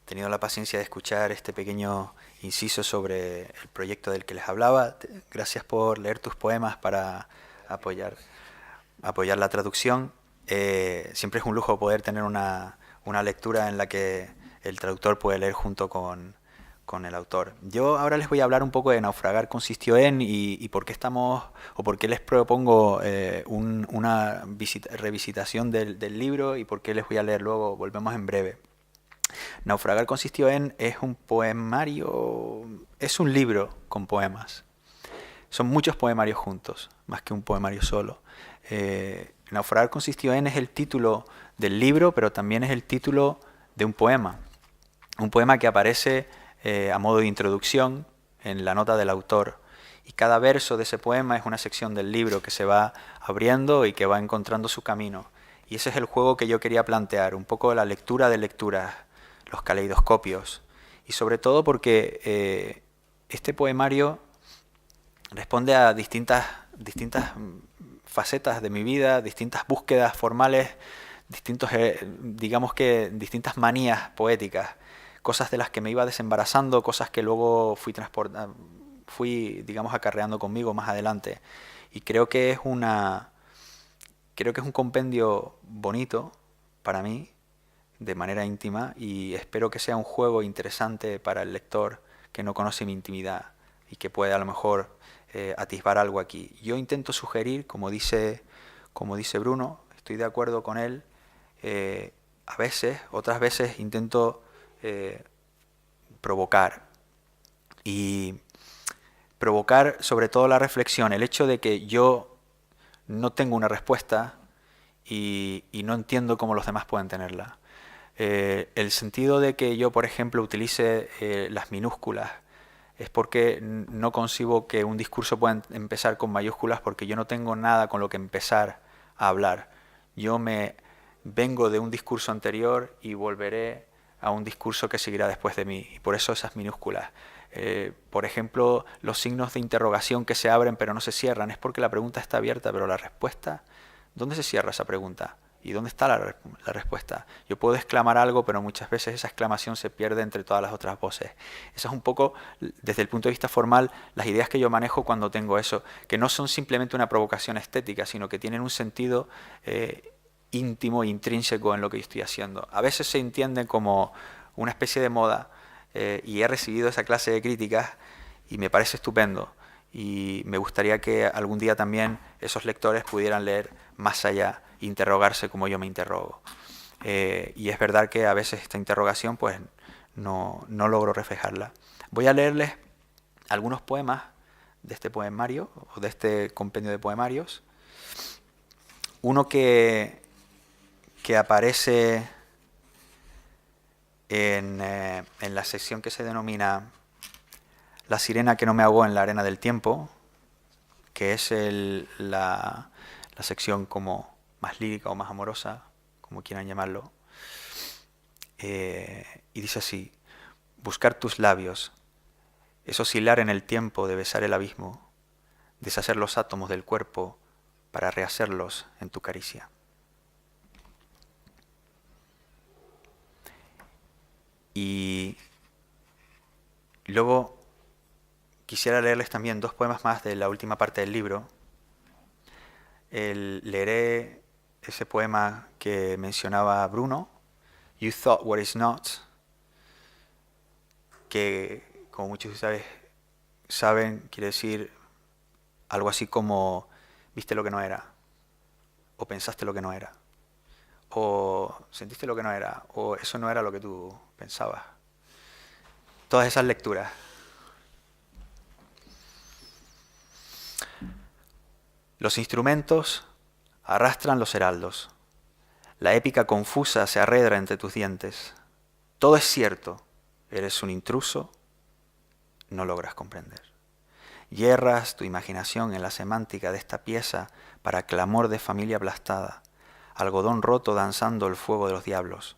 tenido la paciencia de escuchar este pequeño inciso sobre el proyecto del que les hablaba. Gracias por leer tus poemas para apoyar la traducción. Siempre es un lujo poder tener una lectura en la que el traductor puede leer junto con el autor. Yo ahora les voy a hablar un poco de Naufragar consistió en y por qué estamos, o por qué les propongo una revisitación del libro, y por qué les voy a leer luego. Volvemos en breve. Naufragar consistió en es un poemario, es un libro con poemas. Son muchos poemarios juntos, más que un poemario solo. Naufragar consistió en es el título del libro, pero también es el título de un poema. Un poema que aparece a modo de introducción en la nota del autor, y cada verso de ese poema es una sección del libro que se va abriendo y que va encontrando su camino. Y ese es el juego que yo quería plantear, un poco la lectura de lecturas, los caleidoscopios, y sobre todo porque este poemario responde a distintas facetas de mi vida, distintas búsquedas formales, distintas manías poéticas, cosas de las que me iba desembarazando, cosas que luego fui acarreando conmigo más adelante. Y creo que es una creo que es un compendio bonito para mí, de manera íntima, y espero que sea un juego interesante para el lector que no conoce mi intimidad y que pueda a lo mejor atisbar algo aquí. Yo intento sugerir, como dice Bruno, estoy de acuerdo con él, a veces, otras veces intento provocar, y provocar sobre todo la reflexión, el hecho de que yo no tengo una respuesta y no entiendo cómo los demás pueden tenerla. El sentido de que yo, por ejemplo, utilice las minúsculas es porque no concibo que un discurso pueda empezar con mayúsculas, porque yo no tengo nada con lo que empezar a hablar. Yo me vengo de un discurso anterior y volveré a un discurso que seguirá después de mí, y por eso esas minúsculas. Por ejemplo, los signos de interrogación que se abren pero no se cierran, es porque la pregunta está abierta, pero la respuesta, ¿dónde se cierra esa pregunta? ¿Y dónde está la respuesta? Yo puedo exclamar algo, pero muchas veces esa exclamación se pierde entre todas las otras voces. Eso es un poco, desde el punto de vista formal, las ideas que yo manejo cuando tengo eso, que no son simplemente una provocación estética, sino que tienen un sentido íntimo e intrínseco en lo que yo estoy haciendo. A veces se entienden como una especie de moda, y he recibido esa clase de críticas y me parece estupendo. Y me gustaría que algún día también esos lectores pudieran leer más allá, interrogarse como yo me interrogo. Y es verdad que a veces esta interrogación pues no logro reflejarla. Voy a leerles algunos poemas de este poemario, o de este compendio de poemarios. Uno que aparece en la sección que se denomina La sirena que no me ahogó en la arena del tiempo, que es la sección como más lírica o más amorosa, como quieran llamarlo. Y dice así: buscar tus labios, es oscilar en el tiempo de besar el abismo, deshacer los átomos del cuerpo para rehacerlos en tu caricia. Y luego quisiera leerles también dos poemas más de la última parte del libro. Leeré ese poema que mencionaba Bruno, You Thought What Is Not, que, como muchos de ustedes saben, quiere decir algo así como viste lo que no era, o pensaste lo que no era, o sentiste lo que no era, o eso no era lo que tú pensabas. Todas esas lecturas. Los instrumentos arrastran los heraldos. La épica confusa se arredra entre tus dientes. Todo es cierto. Eres un intruso. No logras comprender. Hierras tu imaginación en la semántica de esta pieza para clamor de familia aplastada. Algodón roto danzando el fuego de los diablos.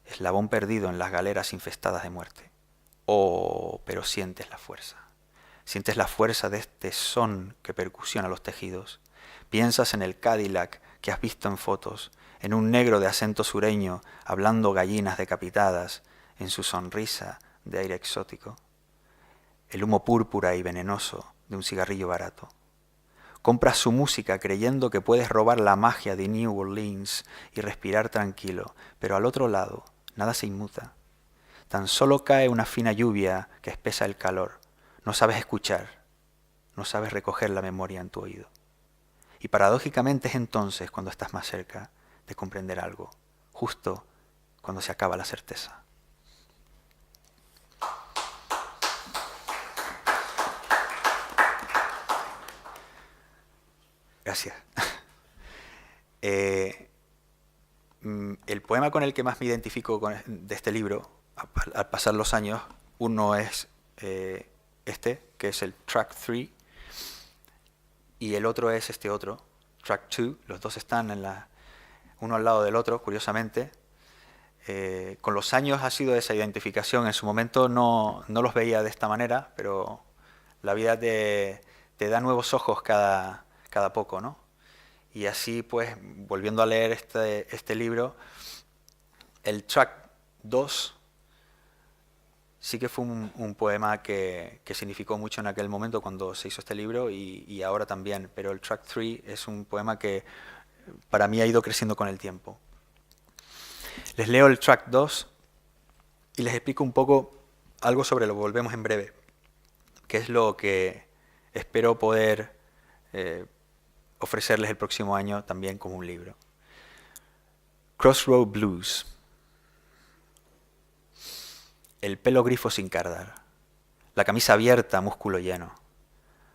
Eslabón perdido en las galeras infestadas de muerte. Oh, pero sientes la fuerza. Sientes la fuerza de este son que percusiona los tejidos. Piensas en el Cadillac que has visto en fotos, en un negro de acento sureño hablando gallinas decapitadas, en su sonrisa de aire exótico. El humo púrpura y venenoso de un cigarrillo barato. Compras su música creyendo que puedes robar la magia de New Orleans y respirar tranquilo, pero al otro lado nada se inmuta. Tan solo cae una fina lluvia que espesa el calor. No sabes escuchar, no sabes recoger la memoria en tu oído. Y paradójicamente es entonces cuando estás más cerca de comprender algo, justo cuando se acaba la certeza. Gracias. El poema con el que más me identifico de este libro, al pasar los años, uno es este, que es el Track 3, y el otro es este otro, Track 2. Los dos están uno al lado del otro, curiosamente. Con los años ha sido esa identificación. En su momento no los veía de esta manera, pero la vida te da nuevos ojos cada poco, ¿no? Y así, pues, volviendo a leer este libro, el Track 2 sí que fue un poema que significó mucho en aquel momento cuando se hizo este libro, y ahora también, pero el Track 3 es un poema que para mí ha ido creciendo con el tiempo. Les leo el track 2 y les explico un poco algo sobre lo que volvemos en breve, que es lo que espero poder ofrecerles el próximo año también como un libro. Crossroad Blues. El pelo grifo sin cardar. La camisa abierta, músculo lleno.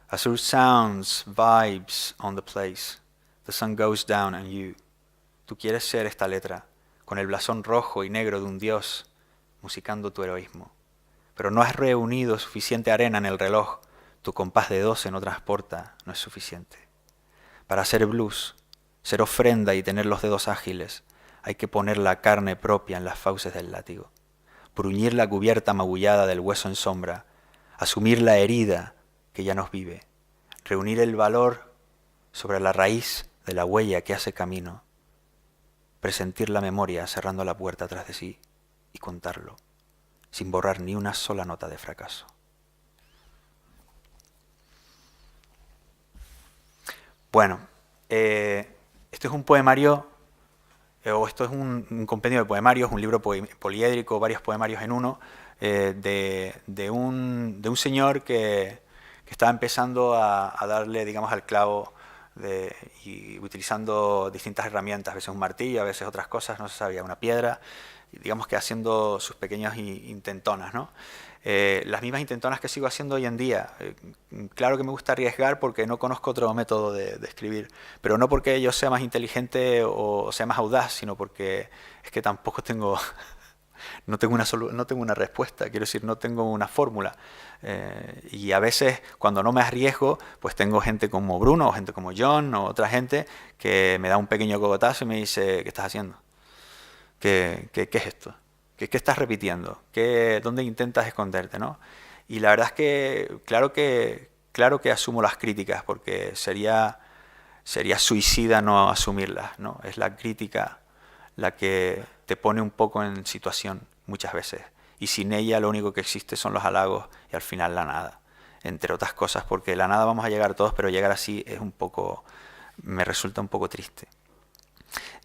Azure sounds, vibes on the place. The sun goes down on you. Tú quieres ser esta letra, con el blasón rojo y negro de un dios, musicando tu heroísmo. Pero no has reunido suficiente arena en el reloj. Tu compás de 12 no transporta, no es suficiente. Para hacer blues, ser ofrenda y tener los dedos ágiles, hay que poner la carne propia en las fauces del látigo, bruñir la cubierta magullada del hueso en sombra, asumir la herida que ya nos vive, reunir el valor sobre la raíz de la huella que hace camino, presentir la memoria cerrando la puerta tras de sí y contarlo, sin borrar ni una sola nota de fracaso. Bueno, esto es un poemario, o esto es un compendio de poemarios, un libro poliédrico, varios poemarios en uno, de un señor que estaba empezando a darle, digamos, al clavo y utilizando distintas herramientas, a veces un martillo, a veces otras cosas, no se sabía, una piedra, y digamos que haciendo sus pequeñas intentonas, ¿no? Las mismas intentonas que sigo haciendo hoy en día. Claro que me gusta arriesgar porque no conozco otro método de escribir, pero no porque yo sea más inteligente o sea más audaz, sino porque es que tampoco tengo, no tengo una respuesta, quiero decir, no tengo una fórmula. Y a veces cuando no me arriesgo, pues tengo gente como Bruno, o gente como John, o otra gente que me da un pequeño cogotazo y me dice, ¿qué estás haciendo? ¿Qué es esto? ¿Qué estás repitiendo? ¿Dónde intentas esconderte, no? Y la verdad es que claro que asumo las críticas, porque sería suicida no asumirlas, ¿no? Es la crítica la que te pone un poco en situación muchas veces. Y sin ella lo único que existe son los halagos y al final la nada. Entre otras cosas, porque la nada vamos a llegar todos, pero llegar así me resulta un poco triste.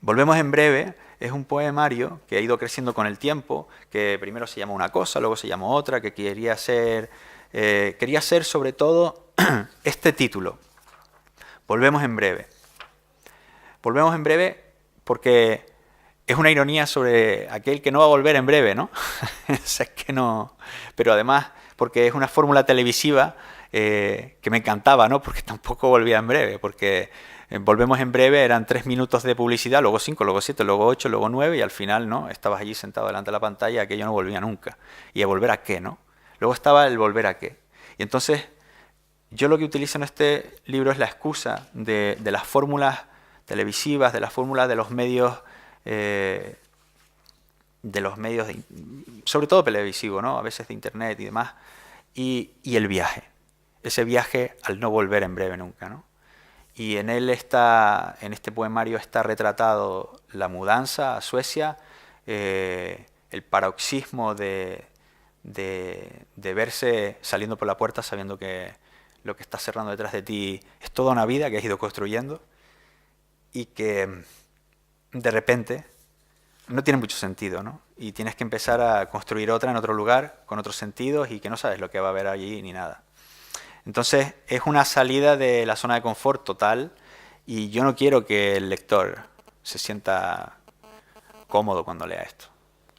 Volvemos en breve, es un poemario que ha ido creciendo con el tiempo, que primero se llamó una cosa, luego se llamó otra, que quería ser sobre todo este título. Volvemos en breve. Volvemos en breve porque es una ironía sobre aquel que no va a volver en breve, ¿no? Es que no. Pero además, porque es una fórmula televisiva que me encantaba, ¿no? Porque tampoco volvía en breve, porque volvemos en breve, eran 3 minutos de publicidad, luego 5, luego 7, luego 8, luego 9 y al final, ¿no? Estabas allí sentado delante de la pantalla, aquello no volvía nunca. ¿Y a volver a qué, no? Luego estaba el volver a qué. Y entonces, yo lo que utilizo en este libro es la excusa de las fórmulas televisivas, de las fórmulas de los medios, sobre todo televisivo, ¿no? A veces de internet y demás, y el viaje. Ese viaje al no volver en breve nunca, ¿no? Y en en este poemario está retratado la mudanza a Suecia, el paroxismo de verse saliendo por la puerta sabiendo que lo que está cerrando detrás de ti es toda una vida que has ido construyendo y que de repente no tiene mucho sentido, ¿no? Y tienes que empezar a construir otra en otro lugar, con otros sentidos y que no sabes lo que va a haber allí ni nada. Entonces es una salida de la zona de confort total y yo no quiero que el lector se sienta cómodo cuando lea esto.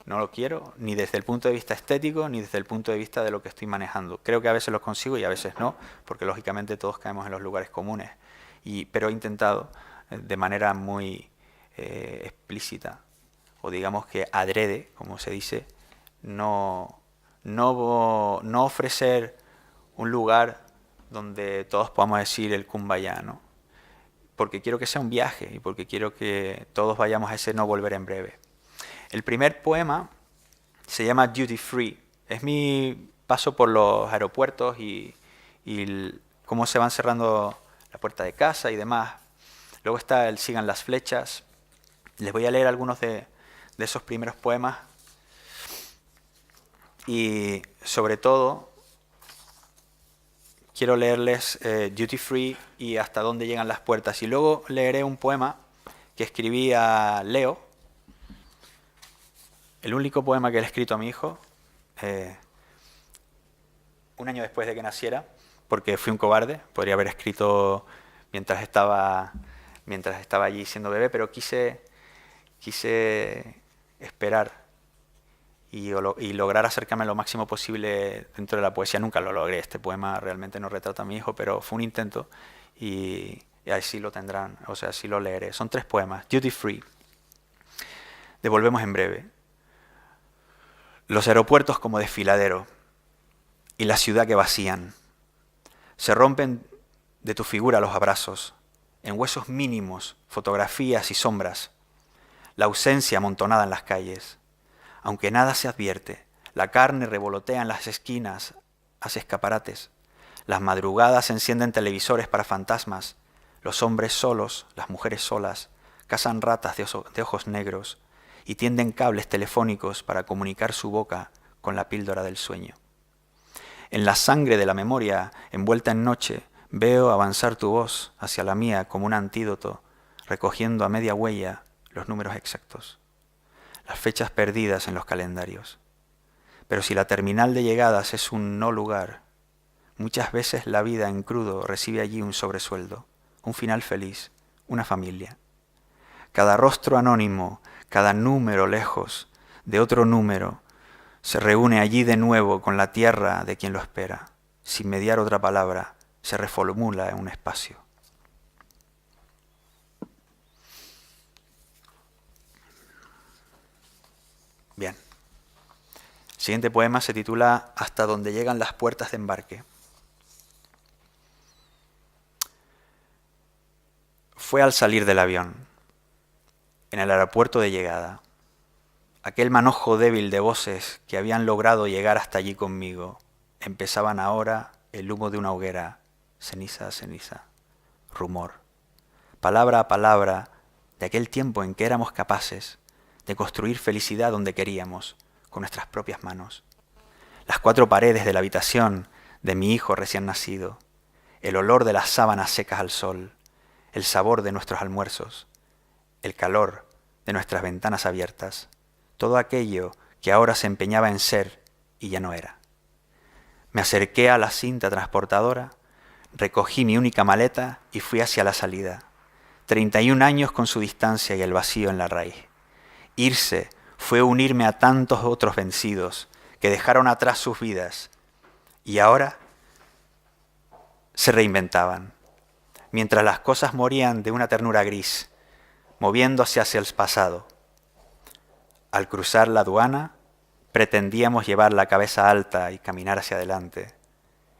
No lo quiero ni desde el punto de vista estético ni desde el punto de vista de lo que estoy manejando. Creo que a veces lo consigo y a veces no, porque lógicamente todos caemos en los lugares comunes. Pero he intentado de manera muy explícita, o digamos que adrede, como se dice, no ofrecer un lugar donde todos podamos decir el kumbaya, ¿no? Porque quiero que sea un viaje y porque quiero que todos vayamos a ese no volver en breve. El primer poema se llama Duty Free. Es mi paso por los aeropuertos y cómo se van cerrando la puerta de casa y demás. Luego está el Sigan las flechas. Les voy a leer algunos de esos primeros poemas. Y sobre todo quiero leerles Duty Free y hasta dónde llegan las puertas. Y luego leeré un poema que escribí a Leo, el único poema que le he escrito a mi hijo, un año después de que naciera, porque fui un cobarde, podría haber escrito mientras estaba allí siendo bebé, pero quise esperar y lograr acercarme lo máximo posible dentro de la poesía. Nunca lo logré, este poema realmente no retrata a mi hijo, pero fue un intento y así lo tendrán, o sea, así lo leeré. Son 3 poemas. Duty Free. Devolvemos en breve. Los aeropuertos como desfiladero y la ciudad que vacían. Se rompen de tu figura los abrazos, en huesos mínimos, fotografías y sombras. La ausencia amontonada en las calles. Aunque nada se advierte, la carne revolotea en las esquinas hacia escaparates. Las madrugadas encienden televisores para fantasmas. Los hombres solos, las mujeres solas, cazan ratas de ojos negros y tienden cables telefónicos para comunicar su boca con la píldora del sueño. En la sangre de la memoria, envuelta en noche, veo avanzar tu voz hacia la mía como un antídoto, recogiendo a media huella los números exactos, las fechas perdidas en los calendarios. Pero si la terminal de llegadas es un no lugar, muchas veces la vida en crudo recibe allí un sobresueldo, un final feliz, una familia. Cada rostro anónimo, cada número lejos de otro número, se reúne allí de nuevo con la tierra de quien lo espera. Sin mediar otra palabra, se reformula en un espacio. Bien. El siguiente poema se titula Hasta donde llegan las puertas de embarque. Fue al salir del avión, en el aeropuerto de llegada, aquel manojo débil de voces que habían logrado llegar hasta allí conmigo, empezaban ahora el humo de una hoguera, ceniza a ceniza, rumor, palabra a palabra de aquel tiempo en que éramos capaces de construir felicidad donde queríamos, con nuestras propias manos. Las 4 paredes de la habitación de mi hijo recién nacido, el olor de las sábanas secas al sol, el sabor de nuestros almuerzos, el calor de nuestras ventanas abiertas, todo aquello que ahora se empeñaba en ser y ya no era. Me acerqué a la cinta transportadora, recogí mi única maleta y fui hacia la salida. 31 años con su distancia y el vacío en la raíz. Irse fue unirme a tantos otros vencidos que dejaron atrás sus vidas y ahora se reinventaban, mientras las cosas morían de una ternura gris, moviéndose hacia el pasado. Al cruzar la aduana, pretendíamos llevar la cabeza alta y caminar hacia adelante.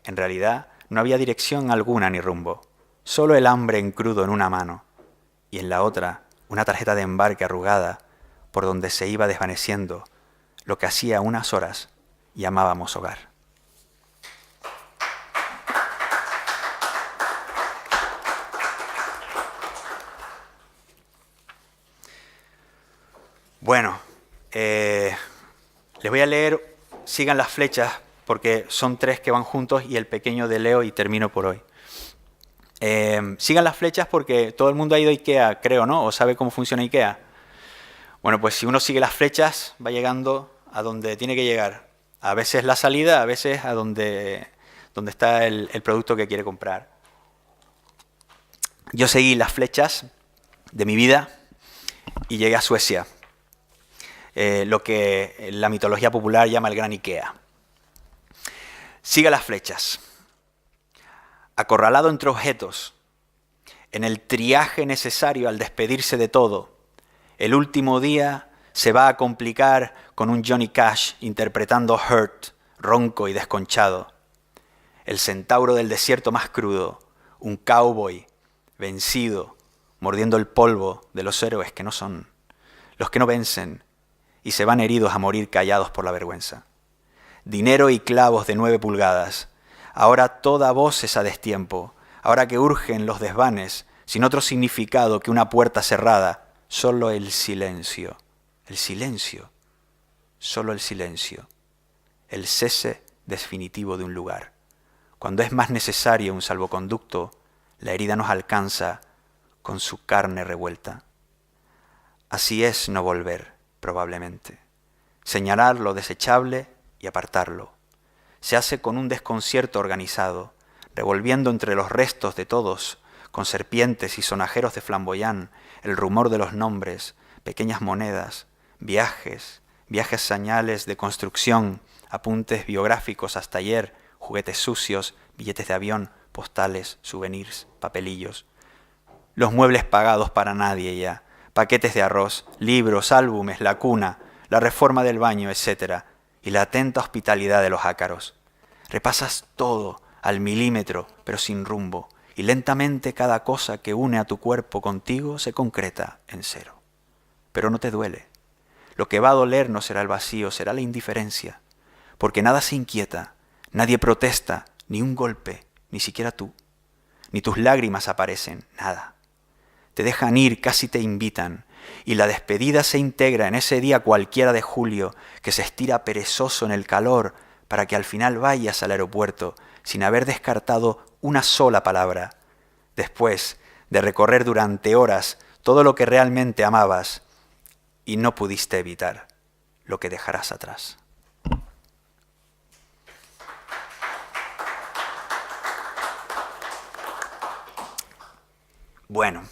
En realidad, no había dirección alguna ni rumbo, solo el hambre en crudo en una mano y en la otra una tarjeta de embarque arrugada por donde se iba desvaneciendo lo que hacía unas horas llamábamos hogar. Bueno, les voy a leer, sigan las flechas, porque son 3 que van juntos y el pequeño de Leo y termino por hoy. Sigan las flechas porque todo el mundo ha ido a IKEA, creo, ¿no? ¿O sabe cómo funciona IKEA? Bueno, pues si uno sigue las flechas, va llegando a donde tiene que llegar. A veces la salida, a veces a donde está el producto que quiere comprar. Yo seguí las flechas de mi vida y llegué a Suecia. Lo que la mitología popular llama el gran IKEA. Siga las flechas. Acorralado entre objetos, en el triaje necesario al despedirse de todo, el último día se va a complicar con un Johnny Cash interpretando Hurt, ronco y desconchado. El centauro del desierto más crudo, un cowboy vencido, mordiendo el polvo de los héroes que no son, los que no vencen y se van heridos a morir callados por la vergüenza. Dinero y clavos de 9 pulgadas, ahora toda voz es a destiempo, ahora que urgen los desvanes, sin otro significado que una puerta cerrada, solo el silencio, solo el silencio, el cese definitivo de un lugar. Cuando es más necesario un salvoconducto, la herida nos alcanza con su carne revuelta. Así es no volver, probablemente. Señalar lo desechable y apartarlo. Se hace con un desconcierto organizado, revolviendo entre los restos de todos, con serpientes y sonajeros de flamboyán, el rumor de los nombres, pequeñas monedas, viajes señales de construcción, apuntes biográficos hasta ayer, juguetes sucios, billetes de avión, postales, souvenirs, papelillos. Los muebles pagados para nadie ya, paquetes de arroz, libros, álbumes, la cuna, la reforma del baño, etc. Y la atenta hospitalidad de los ácaros. Repasas todo al milímetro, pero sin rumbo, y lentamente cada cosa que une a tu cuerpo contigo se concreta en cero. Pero no te duele. Lo que va a doler no será el vacío, será la indiferencia, porque nada se inquieta, nadie protesta, ni un golpe, ni siquiera tú, ni tus lágrimas aparecen, nada. Te dejan ir, casi te invitan, y la despedida se integra en ese día cualquiera de julio que se estira perezoso en el calor para que al final vayas al aeropuerto sin haber descartado una sola palabra, después de recorrer durante horas todo lo que realmente amabas y no pudiste evitar lo que dejarás atrás. Bueno,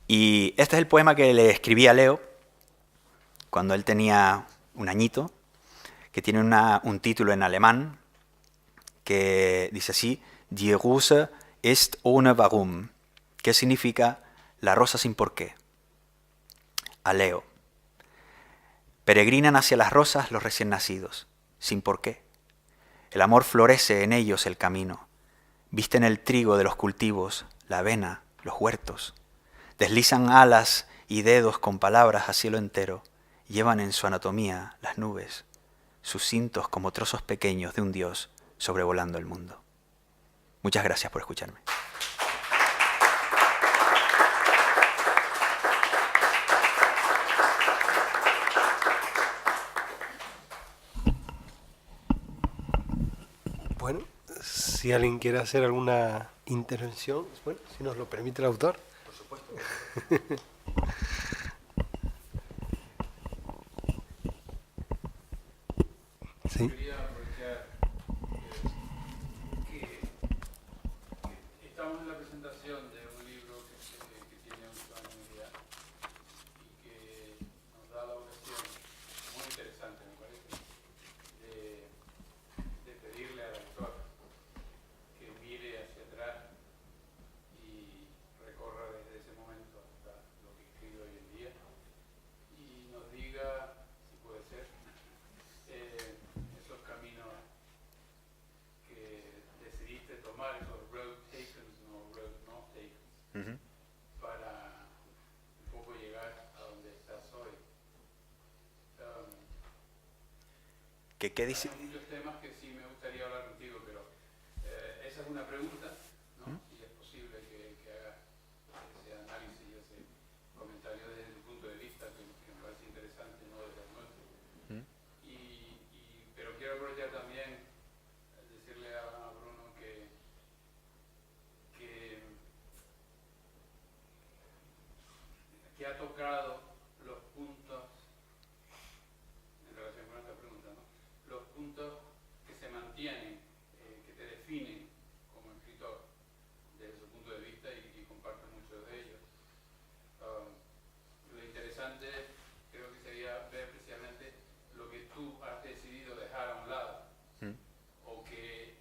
y este es el poema que le escribí a Leo cuando él tenía un añito, que tiene un título en alemán que dice así: Die Rose ist ohne Warum, que significa la rosa sin por qué. A Leo. Peregrinan hacia las rosas los recién nacidos, sin por qué. El amor florece en ellos el camino. Visten el trigo de los cultivos, la avena, los huertos. Deslizan alas y dedos con palabras a cielo entero. Llevan en su anatomía las nubes, sus cintos como trozos pequeños de un dios sobrevolando el mundo. Muchas gracias por escucharme. Bueno, si alguien quiere hacer alguna intervención, bueno, si nos lo permite el autor. Por supuesto. Sí. Quería aprovechar que estamos en la presentación de un libro que tiene 8 años ya y que nos da la ocasión muy interesante, me parece, de pedirle al autor que mire hacia atrás y recorra desde ese momento hasta lo que escribe hoy en día y nos diga, si puede ser, esos caminos que decidiste tomar, esos road takens, no road not takens, para un poco llegar a donde estás hoy. ¿Qué dice? Hay muchos temas que sí me gustaría hablar contigo, pero esa es una pregunta, ¿no? Y es posible que haga ese análisis y ese comentario desde tu punto de vista, que me parece interesante, no desde el nuestro. Pero quiero aprovechar también decirle a Bruno que ha tocado los puntos, en relación con esta pregunta, ¿no? Los puntos que se mantienen, que te definen como escritor desde su punto de vista y comparto muchos de ellos. Lo interesante creo que sería ver precisamente lo que tú has decidido dejar a un lado, o que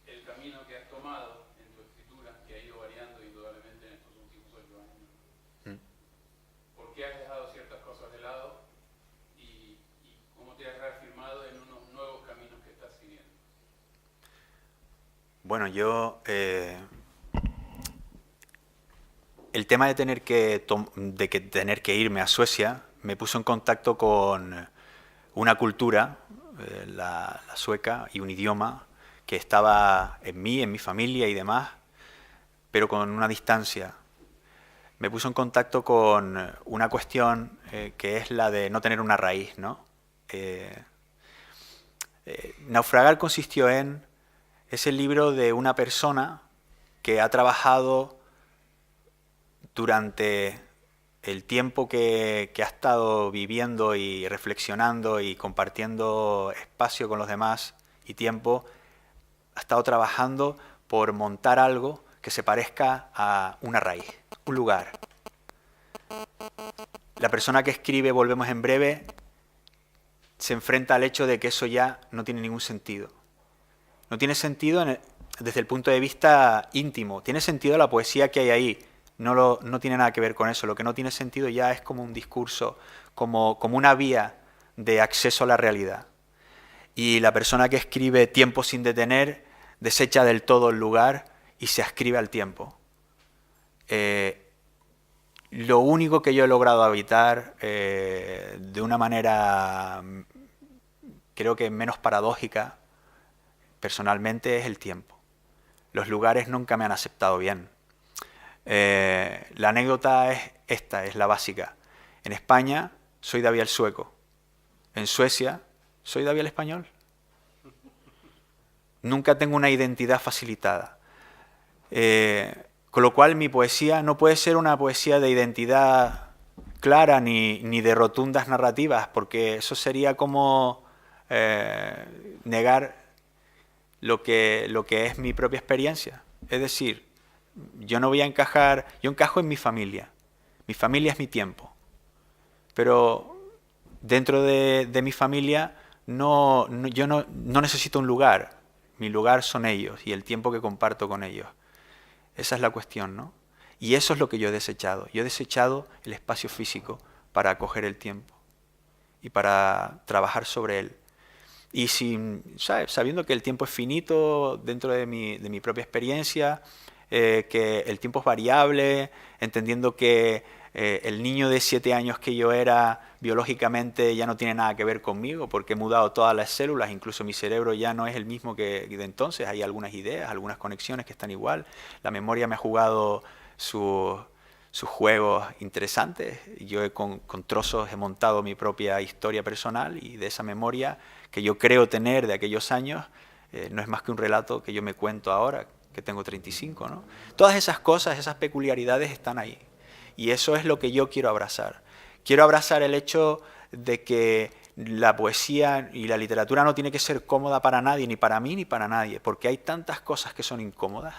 el camino que has tomado en tu escritura, que ha ido variando indudablemente en estos últimos 8 años, por qué has dejado ciertas cosas de lado y cómo te has reafirmado en unos nuevos caminos que estás siguiendo. Bueno, yo el tema de tener que irme a Suecia me puso en contacto con una cultura, la sueca, y un idioma que estaba en mí, en mi familia y demás, pero con una distancia. Me puso en contacto con una cuestión que es la de no tener una raíz, ¿no? Naufragar consistió en... Es el libro de una persona que ha trabajado durante el tiempo que ha estado viviendo y reflexionando y compartiendo espacio con los demás y tiempo, ha estado trabajando por montar algo que se parezca a una raíz, un lugar. La persona que escribe Volvemos en breve se enfrenta al hecho de que eso ya no tiene ningún sentido. No tiene sentido desde el punto de vista íntimo, tiene sentido la poesía que hay ahí, no tiene nada que ver con eso. Lo que no tiene sentido ya es como un discurso, como una vía de acceso a la realidad. Y la persona que escribe Tiempo sin detener desecha del todo el lugar y se ascribe al tiempo. Lo único que yo he logrado habitar de una manera, creo que menos paradójica, personalmente, es el tiempo. Los lugares nunca me han aceptado bien. La anécdota es esta, es la básica. En España soy David el sueco. En Suecia soy David el español. Nunca tengo una identidad facilitada. Con lo cual mi poesía no puede ser una poesía de identidad clara ni de rotundas narrativas, porque eso sería como negar lo que es mi propia experiencia. Es decir, yo no voy a encajar, yo encajo en mi familia es mi tiempo, pero dentro de mi familia yo no necesito un lugar, mi lugar son ellos y el tiempo que comparto con ellos. Esa es la cuestión, ¿no? Y eso es lo que yo he desechado. Yo he desechado el espacio físico para acoger el tiempo y para trabajar sobre él. Y sabiendo que el tiempo es finito dentro de mi propia experiencia, que el tiempo es variable, entendiendo que el niño de 7 años que yo era biológicamente ya no tiene nada que ver conmigo porque he mudado todas las células, incluso mi cerebro ya no es el mismo que de entonces, hay algunas ideas, algunas conexiones que están igual, la memoria me ha jugado sus juegos interesantes, yo con trozos he montado mi propia historia personal y de esa memoria que yo creo tener de aquellos años, no es más que un relato que yo me cuento ahora, que tengo 35, ¿no? Todas esas cosas, esas peculiaridades están ahí. Y eso es lo que yo quiero abrazar. Quiero abrazar el hecho de que la poesía y la literatura no tiene que ser cómoda para nadie, ni para mí ni para nadie, porque hay tantas cosas que son incómodas,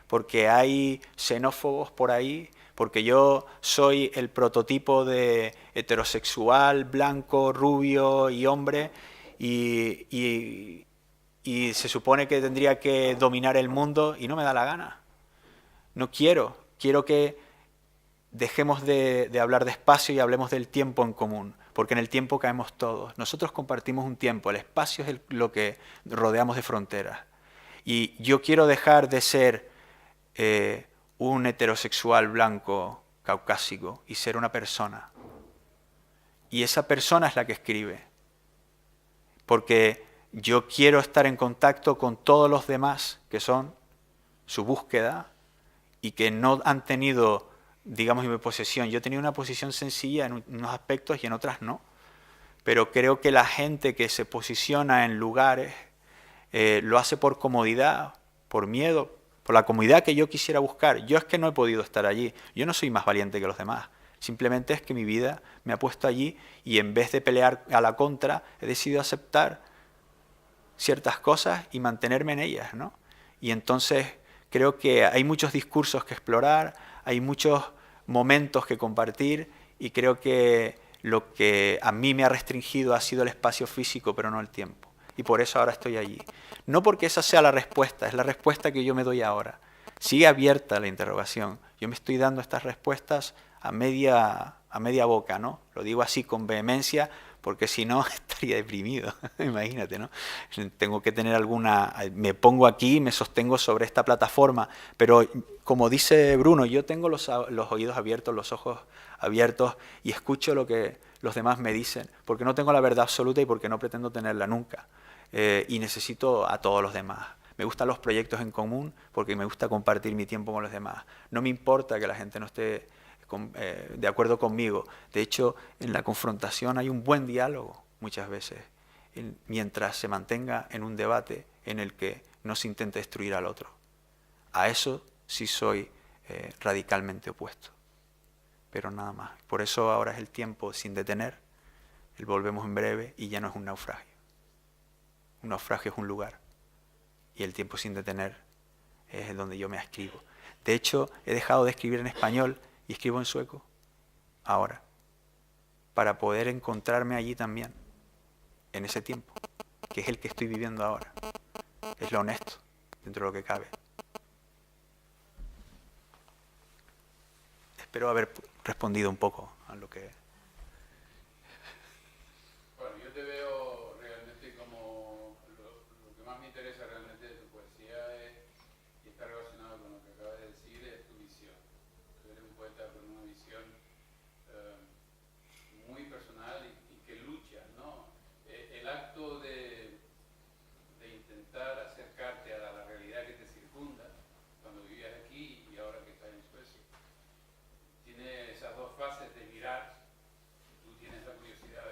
porque hay xenófobos por ahí, porque yo soy el prototipo de heterosexual, blanco, rubio y hombre, y se supone que tendría que dominar el mundo y no me da la gana. No quiero que dejemos de hablar de espacio y hablemos del tiempo en común, porque en el tiempo caemos todos. Nosotros compartimos un tiempo, el espacio es lo que rodeamos de fronteras. Y yo quiero dejar de ser un heterosexual blanco caucásico y ser una persona. Y esa persona es la que escribe, porque yo quiero estar en contacto con todos los demás que son su búsqueda y que no han tenido, digamos, mi posesión. Yo he tenido una posición sencilla en unos aspectos y en otras no. Pero creo que la gente que se posiciona en lugares lo hace por comodidad, por miedo, por la comodidad que yo quisiera buscar. Yo es que no he podido estar allí. Yo no soy más valiente que los demás. Simplemente es que mi vida me ha puesto allí y en vez de pelear a la contra, he decidido aceptar ciertas cosas y mantenerme en ellas, ¿no? Y entonces creo que hay muchos discursos que explorar, hay muchos momentos que compartir y creo que lo que a mí me ha restringido ha sido el espacio físico, pero no el tiempo. Y por eso ahora estoy allí. No porque esa sea la respuesta, es la respuesta que yo me doy ahora. Sigue abierta la interrogación. Yo me estoy dando estas respuestas a media boca, ¿no? Lo digo así con vehemencia, porque si no estaría deprimido, imagínate, ¿no? Tengo que tener me pongo aquí, me sostengo sobre esta plataforma, pero como dice Bruno, yo tengo los oídos abiertos, los ojos abiertos y escucho lo que los demás me dicen, porque no tengo la verdad absoluta y porque no pretendo tenerla nunca, y necesito a todos los demás. Me gustan los proyectos en común porque me gusta compartir mi tiempo con los demás. No me importa que la gente no esté de acuerdo conmigo. De hecho, en la confrontación hay un buen diálogo muchas veces, mientras se mantenga en un debate en el que no se intente destruir al otro. A eso sí soy radicalmente opuesto. pero nada más. Por eso ahora es el tiempo sin detener, el volvemos en breve y ya no es un naufragio. Un naufragio es un lugar y el tiempo sin detener es donde yo me ascribo. De hecho, he dejado de escribir en español y escribo en sueco ahora, para poder encontrarme allí también, en ese tiempo, que es el que estoy viviendo ahora. Es lo honesto, dentro de lo que cabe. Espero haber respondido un poco a lo que... Bueno, yo te veo realmente como lo que más me interesa realmente de tu poesía es, y está relacionado con lo que acabas de decir, es tu visión. Tú eres un poeta con una visión muy personal y que lucha, ¿no? El acto de intentar acercarte a la realidad que te circunda, cuando vivías aquí y ahora que estás en Suecia, tiene esas dos fases de mirar. Tú tienes la curiosidad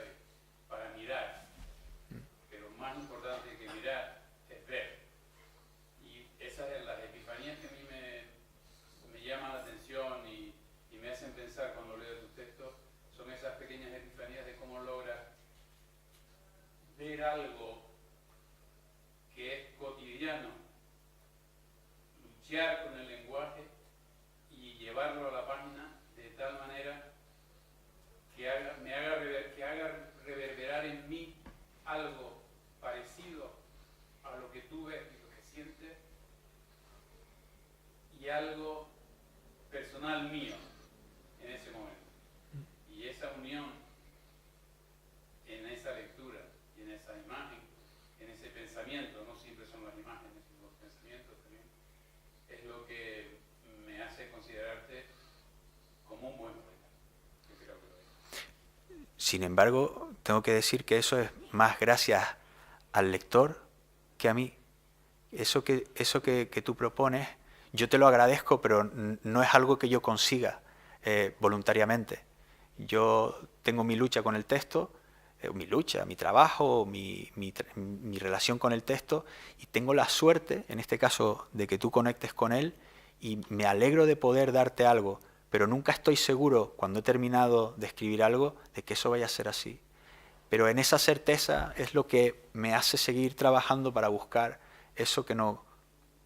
para mirar, pero más importante que mirar es ver. Y esas son las epifanías que a mí me llaman la atención y me hacen pensar cuando leo tus textos, son esas pequeñas epifanías de cómo logras ver algo que es cotidiano, luchar con el lenguaje y llevarlo a la página de tal manera que haga reverberar en mí algo parecido a lo que tú ves y lo que sientes, y algo personal mío en ese momento. Y esa unión en esa lectura y en esa imagen, en ese pensamiento, no siempre son las imágenes, sino los pensamientos también, es lo que me hace considerarte como un buen poeta. Yo creo que lo es. Sin embargo, tengo que decir que eso es más gracias al lector que a mí. Eso que tú propones, yo te lo agradezco, pero no es algo que yo consiga voluntariamente. Yo tengo mi lucha con el texto, mi trabajo, mi relación con el texto, y tengo la suerte, en este caso, de que tú conectes con él, y me alegro de poder darte algo, pero nunca estoy seguro, cuando he terminado de escribir algo, de que eso vaya a ser así. Pero en esa certeza es lo que me hace seguir trabajando para buscar eso que no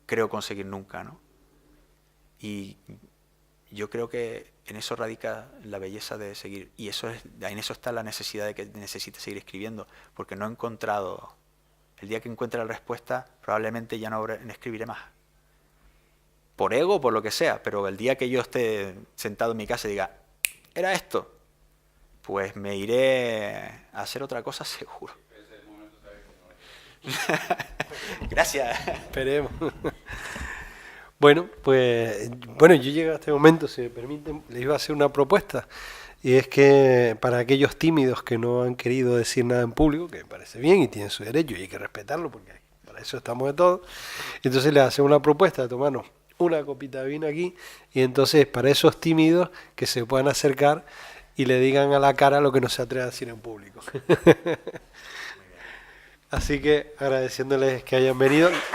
creo conseguir nunca, ¿no? Y yo creo que en eso radica la belleza de seguir, y en eso está la necesidad de que necesite seguir escribiendo, porque no he encontrado, el día que encuentre la respuesta, probablemente ya no escribiré más. Por ego, por lo que sea, pero el día que yo esté sentado en mi casa y diga, era esto, pues me iré a hacer otra cosa seguro. Gracias. Esperemos. Bueno, pues yo llego a este momento, si me permiten, les iba a hacer una propuesta. Y es que para aquellos tímidos que no han querido decir nada en público, que me parece bien y tienen su derecho y hay que respetarlo porque para eso estamos de todo, entonces les hacemos una propuesta de tomarnos una copita de vino aquí, y entonces para esos tímidos que se puedan acercar y le digan a la cara lo que no se atreve a decir en público. Así que agradeciéndoles que hayan venido. Muchas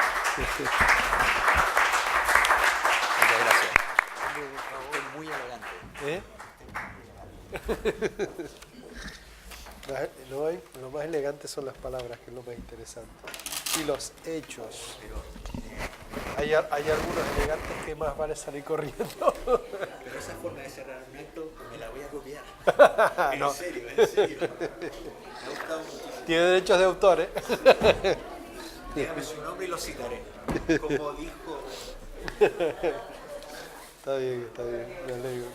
gracias. Muy elegante. Lo más elegante son las palabras, que es lo más interesante. Y los hechos. Hay algunos elegantes que más vale salir corriendo. Pero esa forma de cerrar un acto me la voy a copiar. No. En serio. Me ha gustado muchísimo. Tiene derechos de autor, ¿eh? Dígame su nombre y lo citaré. Como dijo... Está bien, me alegro.